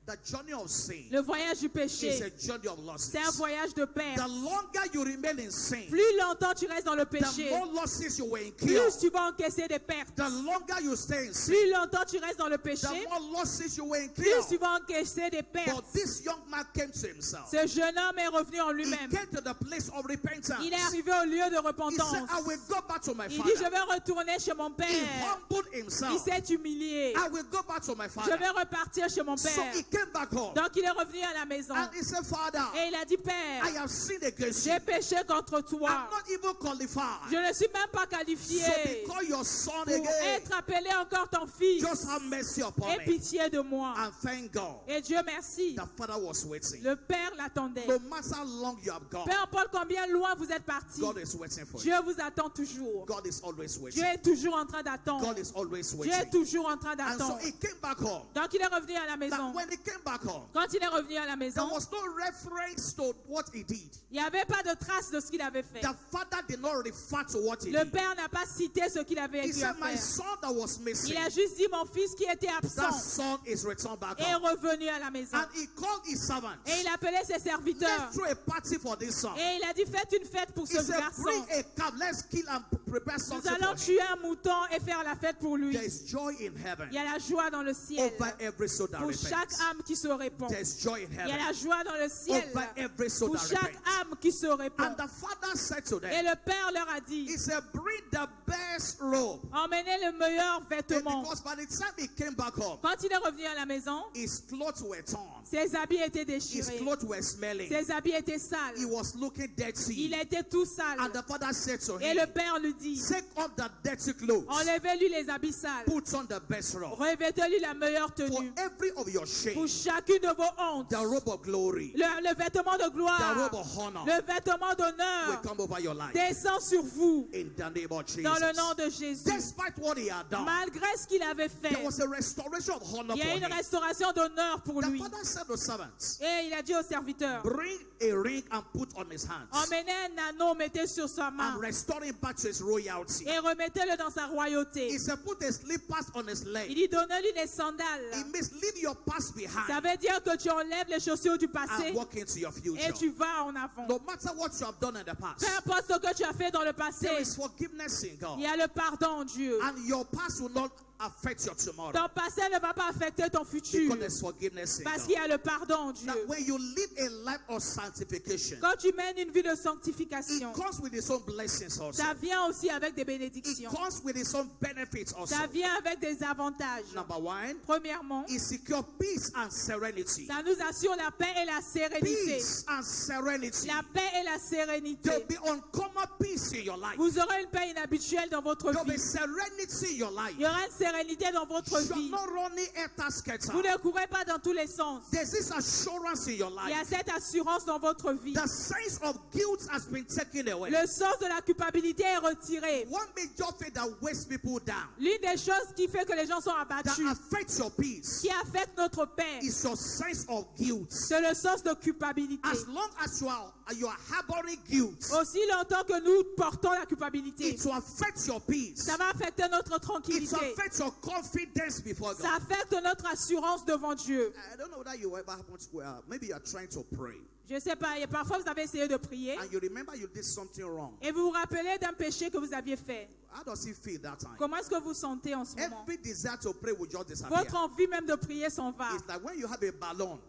Speaker 1: The journey of sin
Speaker 2: Le voyage du
Speaker 1: is a
Speaker 2: péché,
Speaker 1: journey of losses.
Speaker 2: c'est un voyage de perte.
Speaker 1: The longer you remain in sin,
Speaker 2: Plus longtemps tu restes dans le
Speaker 1: the
Speaker 2: péché,
Speaker 1: more losses you will incur.
Speaker 2: plus tu vas encaisser des pertes.
Speaker 1: The longer you stay in sin,
Speaker 2: Plus longtemps tu restes dans le
Speaker 1: the
Speaker 2: péché,
Speaker 1: more losses you will
Speaker 2: plus tu
Speaker 1: incur.
Speaker 2: vas encaisser des
Speaker 1: But
Speaker 2: pertes.
Speaker 1: this young man came to himself.
Speaker 2: Ce jeune homme est revenu en
Speaker 1: He
Speaker 2: lui-même.
Speaker 1: came to the place of repentance.
Speaker 2: Il est arrivé au lieu de
Speaker 1: He said,
Speaker 2: repentance.
Speaker 1: I will go back to my
Speaker 2: Il dit, je
Speaker 1: father.
Speaker 2: vais retourner chez mon
Speaker 1: He
Speaker 2: père.
Speaker 1: humbled
Speaker 2: Il
Speaker 1: himself.
Speaker 2: s'est humilié.
Speaker 1: I will go back to my
Speaker 2: Je
Speaker 1: father.
Speaker 2: vais repartir chez mon
Speaker 1: So
Speaker 2: père.
Speaker 1: he came back home.
Speaker 2: Donc il est revenu à la maison.
Speaker 1: And he said, Father,
Speaker 2: Et il a dit, Père,
Speaker 1: I have sinned against you.
Speaker 2: j'ai péché contre
Speaker 1: I'm
Speaker 2: toi.
Speaker 1: not even qualified.
Speaker 2: Je ne suis même pas
Speaker 1: So
Speaker 2: qualifié
Speaker 1: be call your son
Speaker 2: pour
Speaker 1: again.
Speaker 2: être appelé encore ton fils.
Speaker 1: Just have mercy upon
Speaker 2: Aie
Speaker 1: me.
Speaker 2: pitié de moi.
Speaker 1: And thank God.
Speaker 2: Et Dieu merci.
Speaker 1: The father was waiting.
Speaker 2: Le Père l'attendait.
Speaker 1: No matter how long you have gone,
Speaker 2: Peu importe combien loin vous êtes parti,
Speaker 1: God is waiting for you.
Speaker 2: Dieu vous attend toujours.
Speaker 1: God is always
Speaker 2: Dieu
Speaker 1: waiting.
Speaker 2: est toujours en train d'attendre.
Speaker 1: God is always
Speaker 2: Dieu est
Speaker 1: waiting.
Speaker 2: toujours en train
Speaker 1: And so
Speaker 2: d'attendre.
Speaker 1: he came back home.
Speaker 2: Donc il est revenu à la
Speaker 1: Now,
Speaker 2: maison.
Speaker 1: when he came back home,
Speaker 2: Quand il est revenu à la
Speaker 1: there
Speaker 2: maison,
Speaker 1: was no reference to what he did.
Speaker 2: il n'y avait pas de trace de ce qu'il avait fait.
Speaker 1: The father did not refer to what he
Speaker 2: Le
Speaker 1: did.
Speaker 2: Père n'a pas cité ce qu'il avait
Speaker 1: He
Speaker 2: dû à
Speaker 1: said, my
Speaker 2: faire.
Speaker 1: son that was missing,
Speaker 2: Il a juste dit, mon fils qui était
Speaker 1: that
Speaker 2: absent
Speaker 1: son is returned back
Speaker 2: est
Speaker 1: home.
Speaker 2: revenu à la maison.
Speaker 1: And he called his servants.
Speaker 2: Et il appelait ses serviteurs.
Speaker 1: Let's throw a party for this son.
Speaker 2: Et il a dit, faites une fête pour
Speaker 1: He
Speaker 2: ce
Speaker 1: said,
Speaker 2: garçon.
Speaker 1: bring a calf, let's kill and prepare
Speaker 2: Nous
Speaker 1: something
Speaker 2: allons
Speaker 1: for him.
Speaker 2: tuer un mouton et faire la fête pour lui.
Speaker 1: There is joy in heaven
Speaker 2: Il y a la joie dans le ciel
Speaker 1: over every soul that
Speaker 2: pour chaque
Speaker 1: repents.
Speaker 2: âme qui se répand.
Speaker 1: There is joy in
Speaker 2: Il y a
Speaker 1: heaven
Speaker 2: la joie dans le ciel
Speaker 1: over every soul
Speaker 2: pour
Speaker 1: that
Speaker 2: chaque
Speaker 1: repents.
Speaker 2: âme qui se répand.
Speaker 1: And the father said to
Speaker 2: Et
Speaker 1: them,
Speaker 2: le Père leur a dit,
Speaker 1: he said, bring the best robe.
Speaker 2: emmenez le meilleur vêtement.
Speaker 1: Because by the time he came back home,
Speaker 2: Quand il est revenu à la maison,
Speaker 1: his clothes were torn.
Speaker 2: ses habits étaient
Speaker 1: His
Speaker 2: déchirés.
Speaker 1: clothes were smelling.
Speaker 2: Ses habits étaient sales.
Speaker 1: He was looking dirty.
Speaker 2: Il était tout sale.
Speaker 1: And the father said to
Speaker 2: Et
Speaker 1: him,
Speaker 2: le Père lui dit,
Speaker 1: take off the dirty clothes.
Speaker 2: enlevez-lui les habits sales.
Speaker 1: Put on the best robe.
Speaker 2: Revêtez-lui la meilleure
Speaker 1: For
Speaker 2: tenue.
Speaker 1: every of your shame,
Speaker 2: Pour chacune de vos hontes,
Speaker 1: the robe of glory,
Speaker 2: le vêtement de
Speaker 1: the
Speaker 2: gloire,
Speaker 1: robe of honor
Speaker 2: le vêtement
Speaker 1: will
Speaker 2: d'honneur
Speaker 1: come over your life.
Speaker 2: descend sur vous
Speaker 1: In the name of
Speaker 2: dans le
Speaker 1: Jesus.
Speaker 2: nom de Jésus.
Speaker 1: Despite what he had done,
Speaker 2: Malgré ce qu'il avait
Speaker 1: there
Speaker 2: fait,
Speaker 1: was a restoration of honor
Speaker 2: il y
Speaker 1: for
Speaker 2: a une
Speaker 1: him.
Speaker 2: restauration d'honneur pour
Speaker 1: The
Speaker 2: lui.
Speaker 1: father said to servants,
Speaker 2: Et il a dit aux serviteurs,
Speaker 1: bring a ring and put on his hands
Speaker 2: emmenez un anneau, mettez sur sa main
Speaker 1: and restore him back to his royalty.
Speaker 2: et remettez-le dans sa royauté.
Speaker 1: He said, put a slippers on his
Speaker 2: Il
Speaker 1: leg.
Speaker 2: dit, donnez-lui des sandales.
Speaker 1: It means leave your past behind
Speaker 2: Ça veut dire que tu enlèves les chaussures du passé
Speaker 1: and walk into your
Speaker 2: et
Speaker 1: future.
Speaker 2: tu vas en avant.
Speaker 1: No matter what you have done in the past,
Speaker 2: Peu importe ce que tu as fait dans le passé,
Speaker 1: there is forgiveness in God.
Speaker 2: il y a le pardon en Dieu.
Speaker 1: And your past will not affect your tomorrow.
Speaker 2: Ton passé ne va pas affecter ton futur
Speaker 1: Because there's forgiveness in
Speaker 2: parce
Speaker 1: God.
Speaker 2: qu'il y a le pardon en Dieu.
Speaker 1: Now, when you live a life of sanctification,
Speaker 2: Quand tu mènes une vie de
Speaker 1: it
Speaker 2: sanctification,
Speaker 1: comes with its own blessings also.
Speaker 2: ça vient aussi avec des
Speaker 1: It
Speaker 2: bénédictions.
Speaker 1: comes with its own benefits also.
Speaker 2: Ça vient avec des avantages.
Speaker 1: Number one,
Speaker 2: Premièrement,
Speaker 1: it secures peace and serenity.
Speaker 2: ça nous assure la paix et la sérénité.
Speaker 1: Peace and serenity.
Speaker 2: La paix et la sérénité.
Speaker 1: There'll be uncommon peace in your life.
Speaker 2: Vous aurez une paix inhabituelle dans votre
Speaker 1: There'll be
Speaker 2: vie.
Speaker 1: serenity in your life.
Speaker 2: Il y aura une sérénité dans votre
Speaker 1: You're
Speaker 2: vie.
Speaker 1: not running etasketa.
Speaker 2: Vous ne courez pas dans tous les sens.
Speaker 1: There's this assurance in your
Speaker 2: Il y a
Speaker 1: life.
Speaker 2: cette assurance dans votre vie.
Speaker 1: The sense of guilt has been taken away.
Speaker 2: Le sens de la culpabilité est retiré.
Speaker 1: One major thing that weighs people down,
Speaker 2: L'une des choses qui fait que les gens sont
Speaker 1: that
Speaker 2: abattus,
Speaker 1: affects your peace,
Speaker 2: qui affecte notre paix,
Speaker 1: is your sense of guilt.
Speaker 2: c'est le sens de culpabilité.
Speaker 1: As long as you are harboring guilt,
Speaker 2: Aussi longtemps que nous portons la culpabilité,
Speaker 1: it will affect your peace.
Speaker 2: ça va affecter notre
Speaker 1: It will
Speaker 2: tranquillité.
Speaker 1: affect affect your confidence before
Speaker 2: Ça
Speaker 1: God.
Speaker 2: affecte notre assurance devant Dieu.
Speaker 1: I don't know whether you ever happened to maybe you are trying to pray
Speaker 2: Je ne sais pas, et parfois vous avez essayé de prier
Speaker 1: and you remember you did something wrong.
Speaker 2: et vous vous rappelez d'un péché que vous aviez fait.
Speaker 1: How does it feel that time?
Speaker 2: Comment est-ce que vous sentez en ce moment?
Speaker 1: Every desire to pray will just disappear.
Speaker 2: Votre envie même de prier s'en va.
Speaker 1: It's like when you have a balloon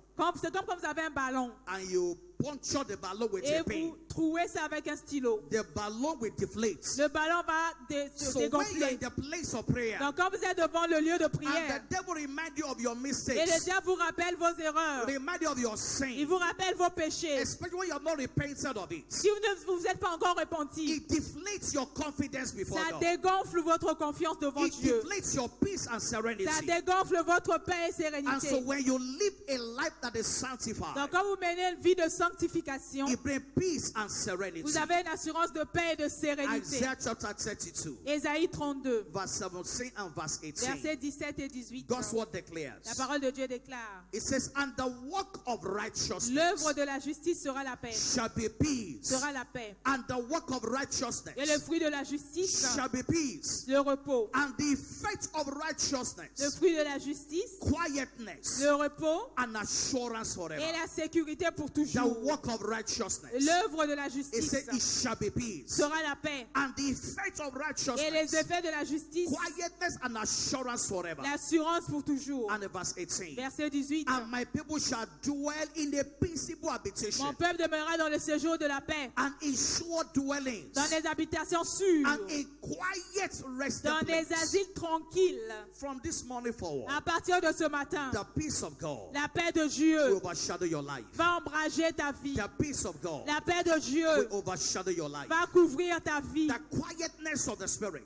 Speaker 2: C'est comme quand vous avez un ballon
Speaker 1: and you puncture the balloon with
Speaker 2: et
Speaker 1: a pin.
Speaker 2: vous trouez ça avec un stylo.
Speaker 1: The balloon will deflate.
Speaker 2: Le ballon va se
Speaker 1: So when you're in
Speaker 2: dégonfler.
Speaker 1: the place of prayer
Speaker 2: Donc quand vous êtes devant le lieu de
Speaker 1: and
Speaker 2: prière,
Speaker 1: the devil remind you of your
Speaker 2: et
Speaker 1: mistakes,
Speaker 2: le diable vous rappelle vos erreurs,
Speaker 1: remind you of your
Speaker 2: il
Speaker 1: sin,
Speaker 2: vous rappelle vos péchés.
Speaker 1: especially when you have not repented of it,
Speaker 2: Si vous ne vous êtes pas encore repenti,
Speaker 1: it deflates your confidence before
Speaker 2: ça
Speaker 1: God.
Speaker 2: dégonfle votre confiance devant
Speaker 1: It
Speaker 2: Dieu.
Speaker 1: deflates your peace and
Speaker 2: Ça
Speaker 1: serenity.
Speaker 2: dégonfle votre paix et
Speaker 1: And so
Speaker 2: sérénité.
Speaker 1: when you live a life that is sanctified,
Speaker 2: Donc quand vous menez une vie de sanctification,
Speaker 1: it brings peace and serenity.
Speaker 2: vous avez une assurance de paix et de sérénité.
Speaker 1: Isaiah chapter 32,
Speaker 2: Ésaïe 32,
Speaker 1: verse 17 and verse 18.
Speaker 2: versets 17 et 18.
Speaker 1: God's word
Speaker 2: La
Speaker 1: declares.
Speaker 2: parole de Dieu déclare:
Speaker 1: It says, and the work of righteousness
Speaker 2: l'œuvre de la justice sera la paix.
Speaker 1: shall be peace.
Speaker 2: Sera la paix.
Speaker 1: And the work of
Speaker 2: Et le
Speaker 1: righteousness
Speaker 2: fruit de la justice,
Speaker 1: shall be peace.
Speaker 2: le repos.
Speaker 1: And the effect of
Speaker 2: Le
Speaker 1: righteousness,
Speaker 2: fruit de la justice,
Speaker 1: quietness
Speaker 2: le repos
Speaker 1: and assurance forever.
Speaker 2: et la sécurité pour
Speaker 1: The
Speaker 2: toujours.
Speaker 1: work of righteousness.
Speaker 2: L'œuvre de la
Speaker 1: It
Speaker 2: justice
Speaker 1: says it shall be peace.
Speaker 2: sera la paix.
Speaker 1: And the effect of
Speaker 2: Et les
Speaker 1: righteousness,
Speaker 2: effets de la justice,
Speaker 1: quietness and assurance forever.
Speaker 2: l'assurance pour toujours.
Speaker 1: And verse 18.
Speaker 2: Verset 18.
Speaker 1: And my people shall dwell in a peaceable habitation
Speaker 2: Mon peuple demeurera dans le séjour de la paix,
Speaker 1: and in sure dwellings
Speaker 2: dans des habitations sûres,
Speaker 1: and a quiet resting
Speaker 2: dans des
Speaker 1: place.
Speaker 2: asiles tranquilles.
Speaker 1: From this morning forward,
Speaker 2: À partir de ce matin,
Speaker 1: the peace of God
Speaker 2: la paix de
Speaker 1: will
Speaker 2: Dieu
Speaker 1: overshadow your life.
Speaker 2: va ombrager ta vie.
Speaker 1: The peace of God
Speaker 2: La paix de Dieu
Speaker 1: will overshadow your life.
Speaker 2: va couvrir ta vie.
Speaker 1: The quietness of the Spirit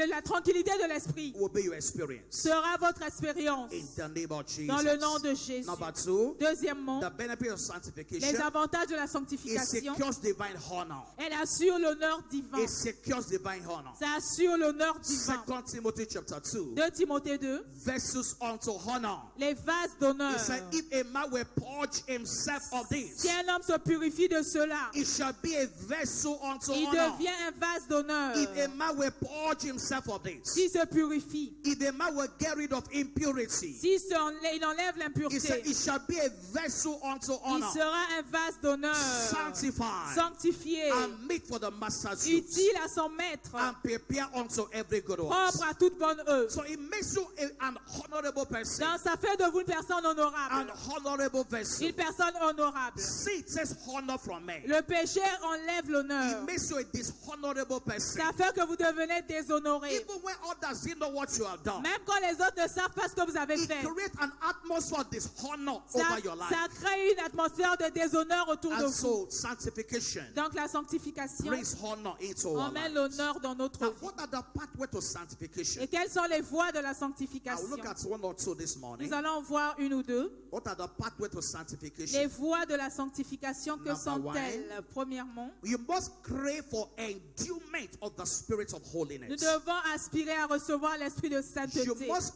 Speaker 2: La tranquillité de l'esprit
Speaker 1: will be your experience.
Speaker 2: sera votre expérience
Speaker 1: In the name of Jesus.
Speaker 2: dans le nom de Jésus.
Speaker 1: Number 2,
Speaker 2: Deuxièmement,
Speaker 1: the benefit of
Speaker 2: les
Speaker 1: sanctification
Speaker 2: avantages de la
Speaker 1: is
Speaker 2: sanctification.
Speaker 1: secures divine honor.
Speaker 2: Elle assure l'honneur divin.
Speaker 1: It secures divine honor.
Speaker 2: Ça assure l'honneur divin.
Speaker 1: 2 Timothy chapter 2,
Speaker 2: 2 Timothée 2,
Speaker 1: vessels unto honor.
Speaker 2: les vases d'honneur.
Speaker 1: It said, if a man will purge himself of this,
Speaker 2: Si un homme se purifie de cela,
Speaker 1: it shall be a vessel unto
Speaker 2: il
Speaker 1: honor.
Speaker 2: devient un vase d'honneur.
Speaker 1: If a man will purge himself of this,
Speaker 2: S'il se purifie,
Speaker 1: if a man will get rid of impurity,
Speaker 2: il enlève
Speaker 1: he said,
Speaker 2: l'impureté,
Speaker 1: it shall be a vessel unto
Speaker 2: il
Speaker 1: honor,
Speaker 2: sera un vase d'honneur,
Speaker 1: sanctified
Speaker 2: sanctifié,
Speaker 1: and meet for the master's use,
Speaker 2: utile à son maître,
Speaker 1: and prepare unto every good work.
Speaker 2: propre à toute bonne œuvre.
Speaker 1: So it makes you an honorable person,
Speaker 2: Donc ça fait de vous une personne
Speaker 1: an
Speaker 2: honorable,
Speaker 1: honorable vessel.
Speaker 2: une personne honorable.
Speaker 1: See, it says honor from men.
Speaker 2: Le péché enlève
Speaker 1: It
Speaker 2: l'honneur.
Speaker 1: makes you a dishonorable person.
Speaker 2: Ça fait que vous devenez déshonoré.
Speaker 1: Even when others didn't know what you have done,
Speaker 2: Même quand les autres ne savent pas ce que vous avez
Speaker 1: it
Speaker 2: fait,
Speaker 1: creates an atmosphere of dishonor
Speaker 2: ça,
Speaker 1: over your life.
Speaker 2: ça crée une atmosphère de déshonneur autour de
Speaker 1: And
Speaker 2: vous.
Speaker 1: so sanctification
Speaker 2: Donc la sanctification
Speaker 1: brings honor into our
Speaker 2: emmène
Speaker 1: life.
Speaker 2: l'honneur dans notre
Speaker 1: Now,
Speaker 2: vie.
Speaker 1: what are the pathways to sanctification?
Speaker 2: Et quelles sont les voies de la
Speaker 1: I
Speaker 2: sanctification?
Speaker 1: will look at one or two this morning.
Speaker 2: Nous allons en voir une ou deux.
Speaker 1: What are the pathways to sanctification?
Speaker 2: Les voies de la sanctification, que
Speaker 1: Number
Speaker 2: sont-elles? Premièrement,
Speaker 1: You must crave for endowment of the spirit of
Speaker 2: nous
Speaker 1: holiness.
Speaker 2: devons aspirer à recevoir l'esprit de
Speaker 1: You
Speaker 2: sainteté.
Speaker 1: must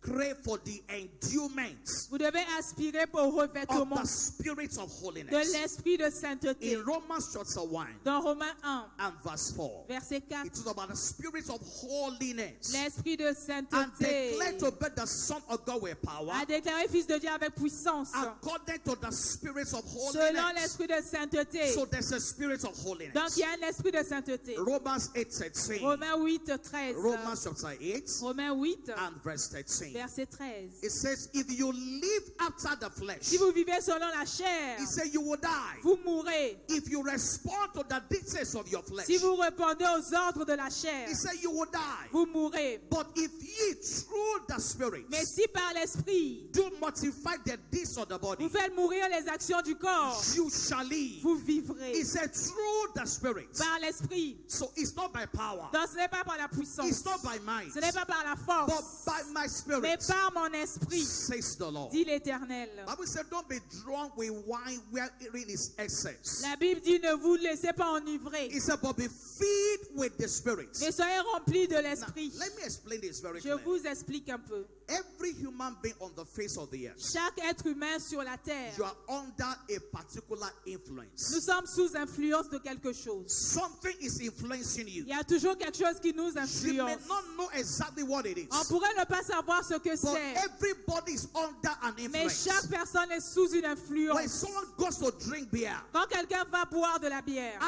Speaker 1: crave for the endowment
Speaker 2: Vous devez aspirer au
Speaker 1: of
Speaker 2: revêtement
Speaker 1: the spirit of
Speaker 2: de
Speaker 1: holiness.
Speaker 2: l'esprit de sainteté.
Speaker 1: In Romans chapter 1
Speaker 2: Dans Romains 1,
Speaker 1: and verse 4,
Speaker 2: verset 4,
Speaker 1: it is about the spirit of holiness.
Speaker 2: l'esprit de
Speaker 1: And
Speaker 2: sainteté
Speaker 1: declare to be the Son of God with power,
Speaker 2: a déclaré Fils de Dieu avec puissance,
Speaker 1: according to the spirit of
Speaker 2: selon
Speaker 1: holiness.
Speaker 2: l'esprit de sainteté.
Speaker 1: So there's a spirit of
Speaker 2: Donc
Speaker 1: holiness.
Speaker 2: il y a un esprit de sainteté.
Speaker 1: Romans 8:13.
Speaker 2: Romains 8, 13.
Speaker 1: Romans chapter 8
Speaker 2: Romains 8,
Speaker 1: and verse 13.
Speaker 2: verset 13.
Speaker 1: It says, if you live after the flesh,
Speaker 2: Si vous vivez selon la chair,
Speaker 1: it says you will die.
Speaker 2: vous mourrez.
Speaker 1: If you respond to the dictates of your flesh,
Speaker 2: Si vous répondez aux ordres de la chair,
Speaker 1: it says you will die.
Speaker 2: vous mourrez.
Speaker 1: But if ye through the Spirit
Speaker 2: Mais si par l'esprit,
Speaker 1: do mortify the deeds of the body,
Speaker 2: vous faites mourir les actions du corps,
Speaker 1: you shall live.
Speaker 2: vous vivrez.
Speaker 1: It said through the Spirit.
Speaker 2: Par l'esprit.
Speaker 1: So it's not by power,
Speaker 2: Donc ce n'est pas par la puissance.
Speaker 1: it's not by might,
Speaker 2: Ce n'est pas par la
Speaker 1: but
Speaker 2: force.
Speaker 1: by my
Speaker 2: Mais
Speaker 1: Spirit,
Speaker 2: mais par mon esprit,
Speaker 1: says the Lord.
Speaker 2: dit l'Éternel.
Speaker 1: Bible said, don't be drunk with wine wherein is excess.
Speaker 2: La Bible dit, ne vous laissez pas enivrer,
Speaker 1: It said, but be filled with the Spirit.
Speaker 2: mais soyez remplis de
Speaker 1: Now,
Speaker 2: l'esprit.
Speaker 1: let me explain this very
Speaker 2: Je
Speaker 1: clearly.
Speaker 2: vous explique un peu.
Speaker 1: Every human being on the face of the earth,
Speaker 2: Chaque être humain sur la terre,
Speaker 1: you are under a particular
Speaker 2: nous
Speaker 1: influence.
Speaker 2: sommes sous influence de quelque chose.
Speaker 1: Something is influencing you.
Speaker 2: Il y a toujours quelque chose qui nous
Speaker 1: You may
Speaker 2: influence.
Speaker 1: not know exactly what it
Speaker 2: On
Speaker 1: is,
Speaker 2: pourrait ne pas savoir ce que
Speaker 1: but
Speaker 2: c'est,
Speaker 1: everybody is under an
Speaker 2: mais
Speaker 1: influence.
Speaker 2: chaque personne est sous une
Speaker 1: When
Speaker 2: influence.
Speaker 1: someone goes to drink beer,
Speaker 2: Quand quelqu'un va boire de la bière,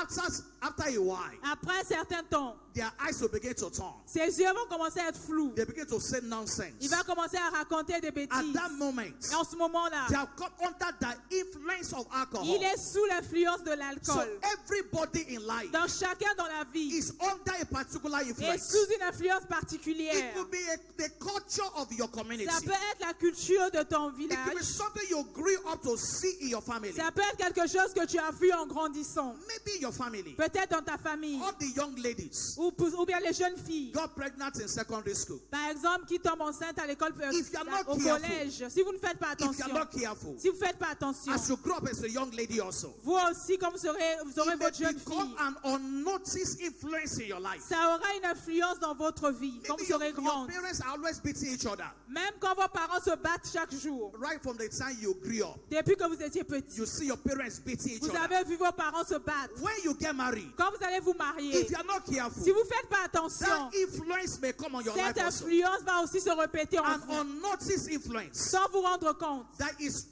Speaker 1: after a while,
Speaker 2: après un certain temps,
Speaker 1: their eyes will begin to turn.
Speaker 2: ses yeux vont commencer à être flous.
Speaker 1: They begin to say
Speaker 2: Il
Speaker 1: nonsense.
Speaker 2: va commencer à raconter des
Speaker 1: At
Speaker 2: bêtises.
Speaker 1: that moment,
Speaker 2: Et en ce moment-là,
Speaker 1: they have come under the influence of alcohol.
Speaker 2: il est sous l'influence de
Speaker 1: So
Speaker 2: l'alcool.
Speaker 1: everybody in life
Speaker 2: Donc chacun dans la vie
Speaker 1: is under a particular
Speaker 2: est
Speaker 1: influence.
Speaker 2: sous une influence
Speaker 1: It
Speaker 2: particulière.
Speaker 1: could be the culture of your community.
Speaker 2: Ça peut être la culture de ton
Speaker 1: It could be
Speaker 2: village.
Speaker 1: something you grew up to see in your family.
Speaker 2: Ça peut être quelque chose que tu as vu en grandissant.
Speaker 1: Maybe your family.
Speaker 2: Peut-être dans ta famille.
Speaker 1: All the young ladies
Speaker 2: Ou bien les jeunes filles.
Speaker 1: got pregnant in secondary school.
Speaker 2: Par exemple, qui tombent enceintes à l'école,
Speaker 1: If you're not
Speaker 2: au
Speaker 1: careful,
Speaker 2: collège. Si vous ne faites pas
Speaker 1: If you're
Speaker 2: attention.
Speaker 1: not careful,
Speaker 2: Si vous ne faites pas attention.
Speaker 1: as you grow up as a young lady also,
Speaker 2: Vous aussi, comme vous aurez
Speaker 1: it
Speaker 2: votre
Speaker 1: may
Speaker 2: jeune
Speaker 1: become
Speaker 2: fille.
Speaker 1: an unnoticed influence in your life.
Speaker 2: Ça aura une influence dans votre vie. Quand
Speaker 1: Maybe
Speaker 2: vous serez
Speaker 1: your
Speaker 2: grande.
Speaker 1: parents are always beating each other.
Speaker 2: Même quand vos parents se battent chaque jour.
Speaker 1: Right from the time you grew up,
Speaker 2: Depuis que vous étiez petit.
Speaker 1: you see your parents beating each
Speaker 2: Vous
Speaker 1: other.
Speaker 2: avez vu vos parents se battre.
Speaker 1: When you get married,
Speaker 2: Quand vous allez vous marier.
Speaker 1: if you're not careful,
Speaker 2: Si vous ne faites pas attention.
Speaker 1: that influence may come on your life
Speaker 2: Cette
Speaker 1: also.
Speaker 2: influence va aussi se répéter en
Speaker 1: An
Speaker 2: vous.
Speaker 1: unnoticed influence
Speaker 2: Sans vous rendre compte.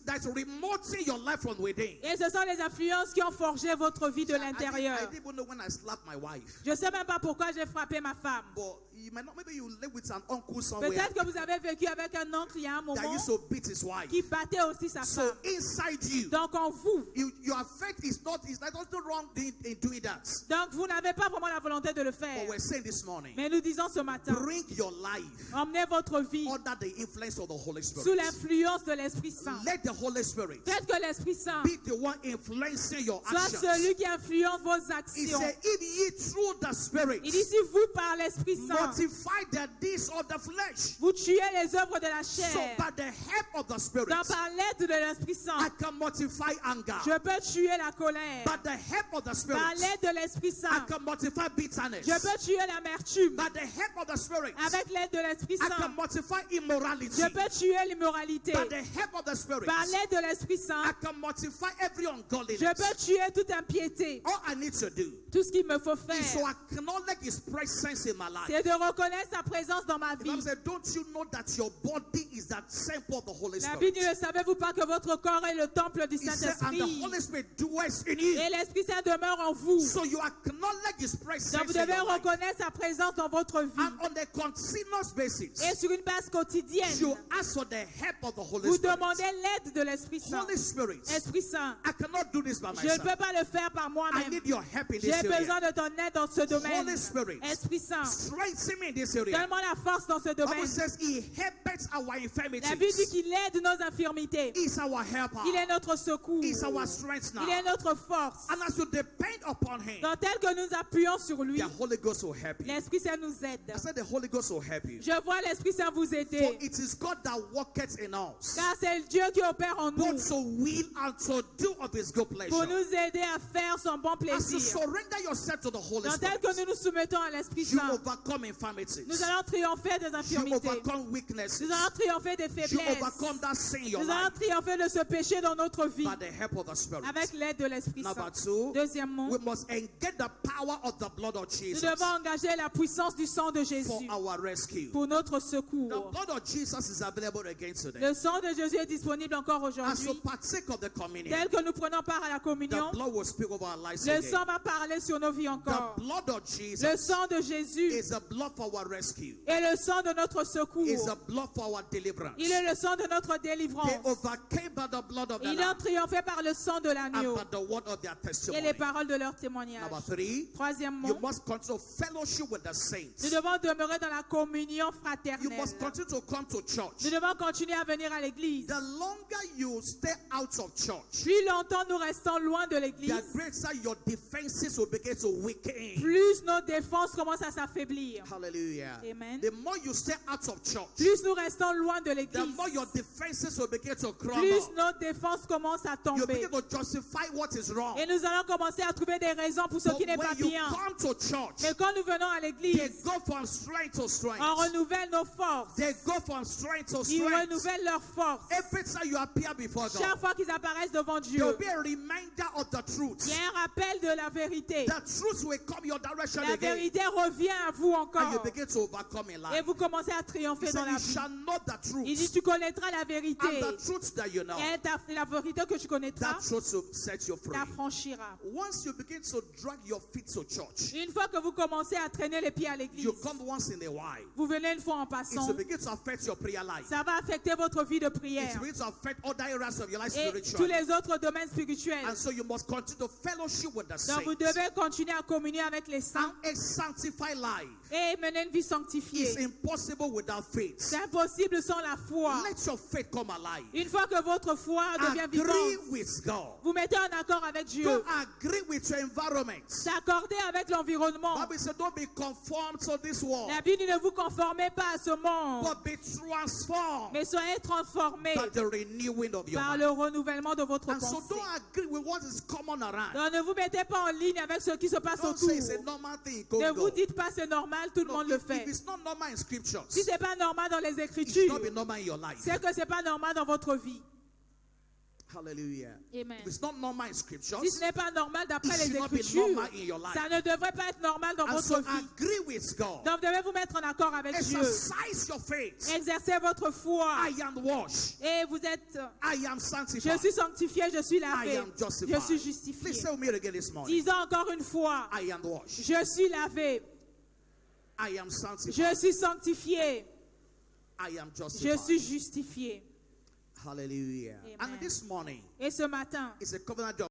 Speaker 1: that's remoting your life from within.
Speaker 2: Et ce sont les influences qui ont forgé votre vie de
Speaker 1: I
Speaker 2: l'intérieur.
Speaker 1: didn't even know when I slapped my wife.
Speaker 2: Je ne sais même pas pourquoi j'ai frappé ma femme.
Speaker 1: But you might not, maybe you live with an uncle somewhere
Speaker 2: Peut-être que vous avez vécu avec un oncle il y a un
Speaker 1: that
Speaker 2: moment
Speaker 1: used to beat his wife.
Speaker 2: qui battait aussi sa
Speaker 1: So
Speaker 2: femme.
Speaker 1: inside you,
Speaker 2: Donc en vous.
Speaker 1: your faith is not wrong in doing that.
Speaker 2: Donc vous n'avez pas vraiment la volonté de le
Speaker 1: But
Speaker 2: faire.
Speaker 1: we're saying this morning,
Speaker 2: Mais nous disons ce matin,
Speaker 1: bring your life
Speaker 2: emmenez votre vie
Speaker 1: under the influence of the Holy
Speaker 2: sous
Speaker 1: Spirit.
Speaker 2: l'influence de l'Esprit Saint.
Speaker 1: Let the Holy Spirit
Speaker 2: Faites que l'Esprit Saint
Speaker 1: be the one influencing your
Speaker 2: soit
Speaker 1: actions.
Speaker 2: celui qui influence vos
Speaker 1: He
Speaker 2: actions.
Speaker 1: said, if ye through the Spirit
Speaker 2: Il dit si vous par l'Esprit Saint,
Speaker 1: mortify the deeds of the flesh,
Speaker 2: vous tuez les œuvres de la
Speaker 1: so
Speaker 2: chair.
Speaker 1: by the help of the Spirit,
Speaker 2: Donc par l'aide de l'Esprit Saint,
Speaker 1: I can mortify anger.
Speaker 2: je peux tuer la colère.
Speaker 1: By the help of the
Speaker 2: Par
Speaker 1: Spirit,
Speaker 2: l'aide de l'Esprit
Speaker 1: I
Speaker 2: Saint,
Speaker 1: can mortify bitterness.
Speaker 2: je peux tuer l'amertume.
Speaker 1: By the help of the Spirit,
Speaker 2: Avec l'aide de l'Esprit
Speaker 1: I can
Speaker 2: Saint,
Speaker 1: mortify immorality.
Speaker 2: je peux tuer l'immoralité.
Speaker 1: By the help of the Spirit,
Speaker 2: Par l'aide de l'Esprit
Speaker 1: I
Speaker 2: Saint,
Speaker 1: can mortify every
Speaker 2: je
Speaker 1: ungodliness.
Speaker 2: peux tuer toute impiété.
Speaker 1: All I need to do
Speaker 2: Tout ce qu'il me faut
Speaker 1: is to
Speaker 2: faire,
Speaker 1: acknowledge His presence in my life.
Speaker 2: c'est de reconnaître sa présence dans ma
Speaker 1: The
Speaker 2: vie.
Speaker 1: Bible said, don't you know that your body is that temple of the Holy
Speaker 2: La Bible dit,
Speaker 1: Spirit?
Speaker 2: ne savez-vous pas que votre corps est le temple du
Speaker 1: He said, and the
Speaker 2: Saint-Esprit?
Speaker 1: Holy Spirit dwells in you.
Speaker 2: Et l'Esprit Saint demeure en vous.
Speaker 1: So you acknowledge His presence
Speaker 2: Donc vous
Speaker 1: in
Speaker 2: devez
Speaker 1: your life.
Speaker 2: reconnaître sa présence dans votre vie.
Speaker 1: And on a continuous basis,
Speaker 2: Et sur une base quotidienne,
Speaker 1: you ask for the help of the Holy
Speaker 2: vous
Speaker 1: Spirit.
Speaker 2: demandez l'aide de l'Esprit Saint.
Speaker 1: Holy Spirit,
Speaker 2: Esprit Saint,
Speaker 1: I cannot do this by
Speaker 2: je ne
Speaker 1: myself.
Speaker 2: peux pas le faire par
Speaker 1: I
Speaker 2: moi-même.
Speaker 1: need your help in
Speaker 2: J'ai
Speaker 1: this
Speaker 2: besoin
Speaker 1: area.
Speaker 2: de ton aide dans ce domaine.
Speaker 1: Holy Spirit,
Speaker 2: Esprit Saint,
Speaker 1: strengthen me in this area.
Speaker 2: donne-moi la force dans ce
Speaker 1: The Bible
Speaker 2: domaine.
Speaker 1: says He helps our
Speaker 2: La Bible dit
Speaker 1: infirmities.
Speaker 2: qu'il aide nos infirmités.
Speaker 1: He's our helper.
Speaker 2: Il est notre secours.
Speaker 1: He's our strength
Speaker 2: Il est
Speaker 1: now.
Speaker 2: notre force.
Speaker 1: And as you depend upon Him,
Speaker 2: Dans tel que nous appuyons sur lui,
Speaker 1: the Holy Ghost will help you.
Speaker 2: l'Esprit Saint nous aide.
Speaker 1: I said the Holy Ghost will help you.
Speaker 2: Je vois l'Esprit Saint vous
Speaker 1: For
Speaker 2: aider.
Speaker 1: it is God that worketh in us,
Speaker 2: Car c'est Dieu qui opère en nous
Speaker 1: both to will and to do of His good
Speaker 2: pour
Speaker 1: pleasure.
Speaker 2: nous aider à faire son bon
Speaker 1: As you
Speaker 2: plaisir.
Speaker 1: surrender yourself to the Holy
Speaker 2: Dans tel
Speaker 1: Spirit,
Speaker 2: que nous nous soumettons à l'Esprit
Speaker 1: you
Speaker 2: Saint,
Speaker 1: overcome infirmities.
Speaker 2: nous allons triompher des
Speaker 1: You
Speaker 2: infirmités.
Speaker 1: overcome weaknesses.
Speaker 2: Nous allons triompher des
Speaker 1: You
Speaker 2: faiblesses.
Speaker 1: overcome that sin in your
Speaker 2: Nous allons
Speaker 1: life
Speaker 2: triompher de ce péché dans notre vie
Speaker 1: by the help of the Spirit.
Speaker 2: avec l'aide de l'Esprit
Speaker 1: Number
Speaker 2: Saint.
Speaker 1: two,
Speaker 2: Deuxièmement,
Speaker 1: we must engage the power of the blood of
Speaker 2: nous
Speaker 1: Jesus
Speaker 2: devons engager la puissance du sang de
Speaker 1: for
Speaker 2: Jésus
Speaker 1: our rescue.
Speaker 2: pour notre
Speaker 1: The
Speaker 2: secours.
Speaker 1: blood of Jesus is available again today.
Speaker 2: Le sang de Jésus est disponible encore
Speaker 1: As you
Speaker 2: aujourd'hui.
Speaker 1: partake of the communion,
Speaker 2: Tel que nous prenons part à la communion,
Speaker 1: the blood will speak over our lives
Speaker 2: le
Speaker 1: again.
Speaker 2: sang va parler sur nos vies
Speaker 1: The
Speaker 2: encore.
Speaker 1: blood of
Speaker 2: Le
Speaker 1: Jesus
Speaker 2: sang de Jésus
Speaker 1: is the blood for our rescue.
Speaker 2: est le sang de notre secours.
Speaker 1: Is the blood for our deliverance.
Speaker 2: Il est le sang de notre
Speaker 1: They
Speaker 2: délivrance.
Speaker 1: overcame by the blood of the
Speaker 2: Ils ont
Speaker 1: Lamb
Speaker 2: triomphé par le sang de l'agneau
Speaker 1: and by the word of their
Speaker 2: et
Speaker 1: testimony.
Speaker 2: les paroles de leur témoignage.
Speaker 1: Number three,
Speaker 2: Troisièmement,
Speaker 1: you must continue fellowship with the
Speaker 2: nous
Speaker 1: saints.
Speaker 2: devons demeurer dans la communion
Speaker 1: You
Speaker 2: fraternelle.
Speaker 1: must continue to come to church.
Speaker 2: Nous devons continuer à venir à l'église.
Speaker 1: The longer you stay out of church,
Speaker 2: Plus longtemps nous restons loin de
Speaker 1: the
Speaker 2: l'église,
Speaker 1: greater your defenses will begin to weaken.
Speaker 2: plus nos défenses commencent à s'affaiblir.
Speaker 1: Hallelujah.
Speaker 2: Amen.
Speaker 1: The more you stay out of church,
Speaker 2: Plus nous restons loin de
Speaker 1: the
Speaker 2: l'église,
Speaker 1: more your defenses will begin to crumble.
Speaker 2: plus nos défenses commencent à
Speaker 1: You
Speaker 2: tomber.
Speaker 1: begin to justify what is wrong.
Speaker 2: Et nous allons commencer à trouver des raisons pour ce
Speaker 1: But
Speaker 2: qui n'est
Speaker 1: when
Speaker 2: pas
Speaker 1: you
Speaker 2: bien.
Speaker 1: come to church,
Speaker 2: Mais quand nous venons à
Speaker 1: they
Speaker 2: l'église,
Speaker 1: go from strength to strength.
Speaker 2: on renouvelle nos forces.
Speaker 1: They go from strength to
Speaker 2: Ils
Speaker 1: strength.
Speaker 2: renouvellent leurs forces.
Speaker 1: Every time you appear before
Speaker 2: Chaque
Speaker 1: God,
Speaker 2: fois qu'ils apparaissent devant
Speaker 1: there will
Speaker 2: Dieu,
Speaker 1: be a reminder of the truth.
Speaker 2: il y a un rappel de la vérité.
Speaker 1: The truth will come your direction
Speaker 2: La
Speaker 1: again.
Speaker 2: vérité revient à vous
Speaker 1: And you
Speaker 2: encore.
Speaker 1: begin to overcome in
Speaker 2: Et
Speaker 1: life.
Speaker 2: vous commencez à triompher
Speaker 1: He
Speaker 2: dans
Speaker 1: said,
Speaker 2: la
Speaker 1: you
Speaker 2: vie.
Speaker 1: shall know the
Speaker 2: Il dit,
Speaker 1: truth.
Speaker 2: tu connaîtras la vérité.
Speaker 1: And the truth that you know,
Speaker 2: Et la vérité que tu connaîtras,
Speaker 1: that truth will set you free.
Speaker 2: t'affranchira.
Speaker 1: Once you begin to drag your feet to church,
Speaker 2: Une fois que vous commencez à traîner les pieds à l'église,
Speaker 1: you come once in a while.
Speaker 2: vous venez une fois en
Speaker 1: It
Speaker 2: passant,
Speaker 1: will begin to affect your prayer life.
Speaker 2: ça va affecter votre vie de
Speaker 1: It
Speaker 2: prière
Speaker 1: will begin to affect other areas of your life
Speaker 2: et tous
Speaker 1: spiritually.
Speaker 2: les autres domaines spirituels.
Speaker 1: And so you must continue to fellowship with the
Speaker 2: Donc vous
Speaker 1: saints.
Speaker 2: devez continuer à communier avec les saints
Speaker 1: And a sanctified life
Speaker 2: et mener une vie
Speaker 1: is
Speaker 2: sanctifiée.
Speaker 1: impossible without faith.
Speaker 2: C'est impossible sans la foi.
Speaker 1: Let your faith come alive.
Speaker 2: Une fois que votre foi devient
Speaker 1: Agree
Speaker 2: vivante,
Speaker 1: with God.
Speaker 2: vous mettez en accord avec Dieu.
Speaker 1: Don't agree with your environment.
Speaker 2: S'accorder avec l'environnement.
Speaker 1: Bible says, don't be conformed to this world,
Speaker 2: La Bible dit, ne vous conformez pas à ce monde,
Speaker 1: but be transformed
Speaker 2: mais soyez transformés
Speaker 1: by the renewing of your
Speaker 2: par
Speaker 1: mind.
Speaker 2: le renouvellement de votre
Speaker 1: And so
Speaker 2: pensée.
Speaker 1: don't agree with what is common around.
Speaker 2: Donc ne vous mettez pas en ligne avec ce qui se passe
Speaker 1: Don't
Speaker 2: autour.
Speaker 1: say it's a normal thing. Go,
Speaker 2: Ne
Speaker 1: go.
Speaker 2: vous dites pas c'est normal, tout le
Speaker 1: No,
Speaker 2: monde le
Speaker 1: if
Speaker 2: fait.
Speaker 1: it's not normal in scriptures,
Speaker 2: Si c'est pas normal dans les
Speaker 1: it should
Speaker 2: Écritures,
Speaker 1: not be normal in your life.
Speaker 2: c'est que c'est pas normal dans votre vie.
Speaker 1: Hallelujah.
Speaker 2: Amen.
Speaker 1: If it's not normal in
Speaker 2: Si
Speaker 1: scriptures,
Speaker 2: ce n'est pas normal d'après
Speaker 1: it
Speaker 2: les
Speaker 1: should not be
Speaker 2: Écritures,
Speaker 1: normal in your life.
Speaker 2: ça ne devrait pas être normal dans
Speaker 1: And
Speaker 2: votre
Speaker 1: so
Speaker 2: vie.
Speaker 1: agree with God.
Speaker 2: Donc vous devez vous mettre en accord avec Dieu.
Speaker 1: Exercise your faith.
Speaker 2: Exercez votre foi.
Speaker 1: I am washed.
Speaker 2: Et vous êtes,
Speaker 1: I am
Speaker 2: je
Speaker 1: sanctified.
Speaker 2: suis sanctifié, je suis
Speaker 1: I
Speaker 2: lavé,
Speaker 1: am
Speaker 2: je
Speaker 1: justified.
Speaker 2: suis justifié.
Speaker 1: Please say with me again this morning.
Speaker 2: Disons encore une fois,
Speaker 1: I am washed.
Speaker 2: je suis lavé,
Speaker 1: I am
Speaker 2: je
Speaker 1: sanctified.
Speaker 2: suis sanctifié,
Speaker 1: I am
Speaker 2: je
Speaker 1: justified.
Speaker 2: suis justifié.
Speaker 1: Hallelujah.
Speaker 2: Amen.
Speaker 1: And this morning
Speaker 2: Et ce matin,
Speaker 1: is a covenant of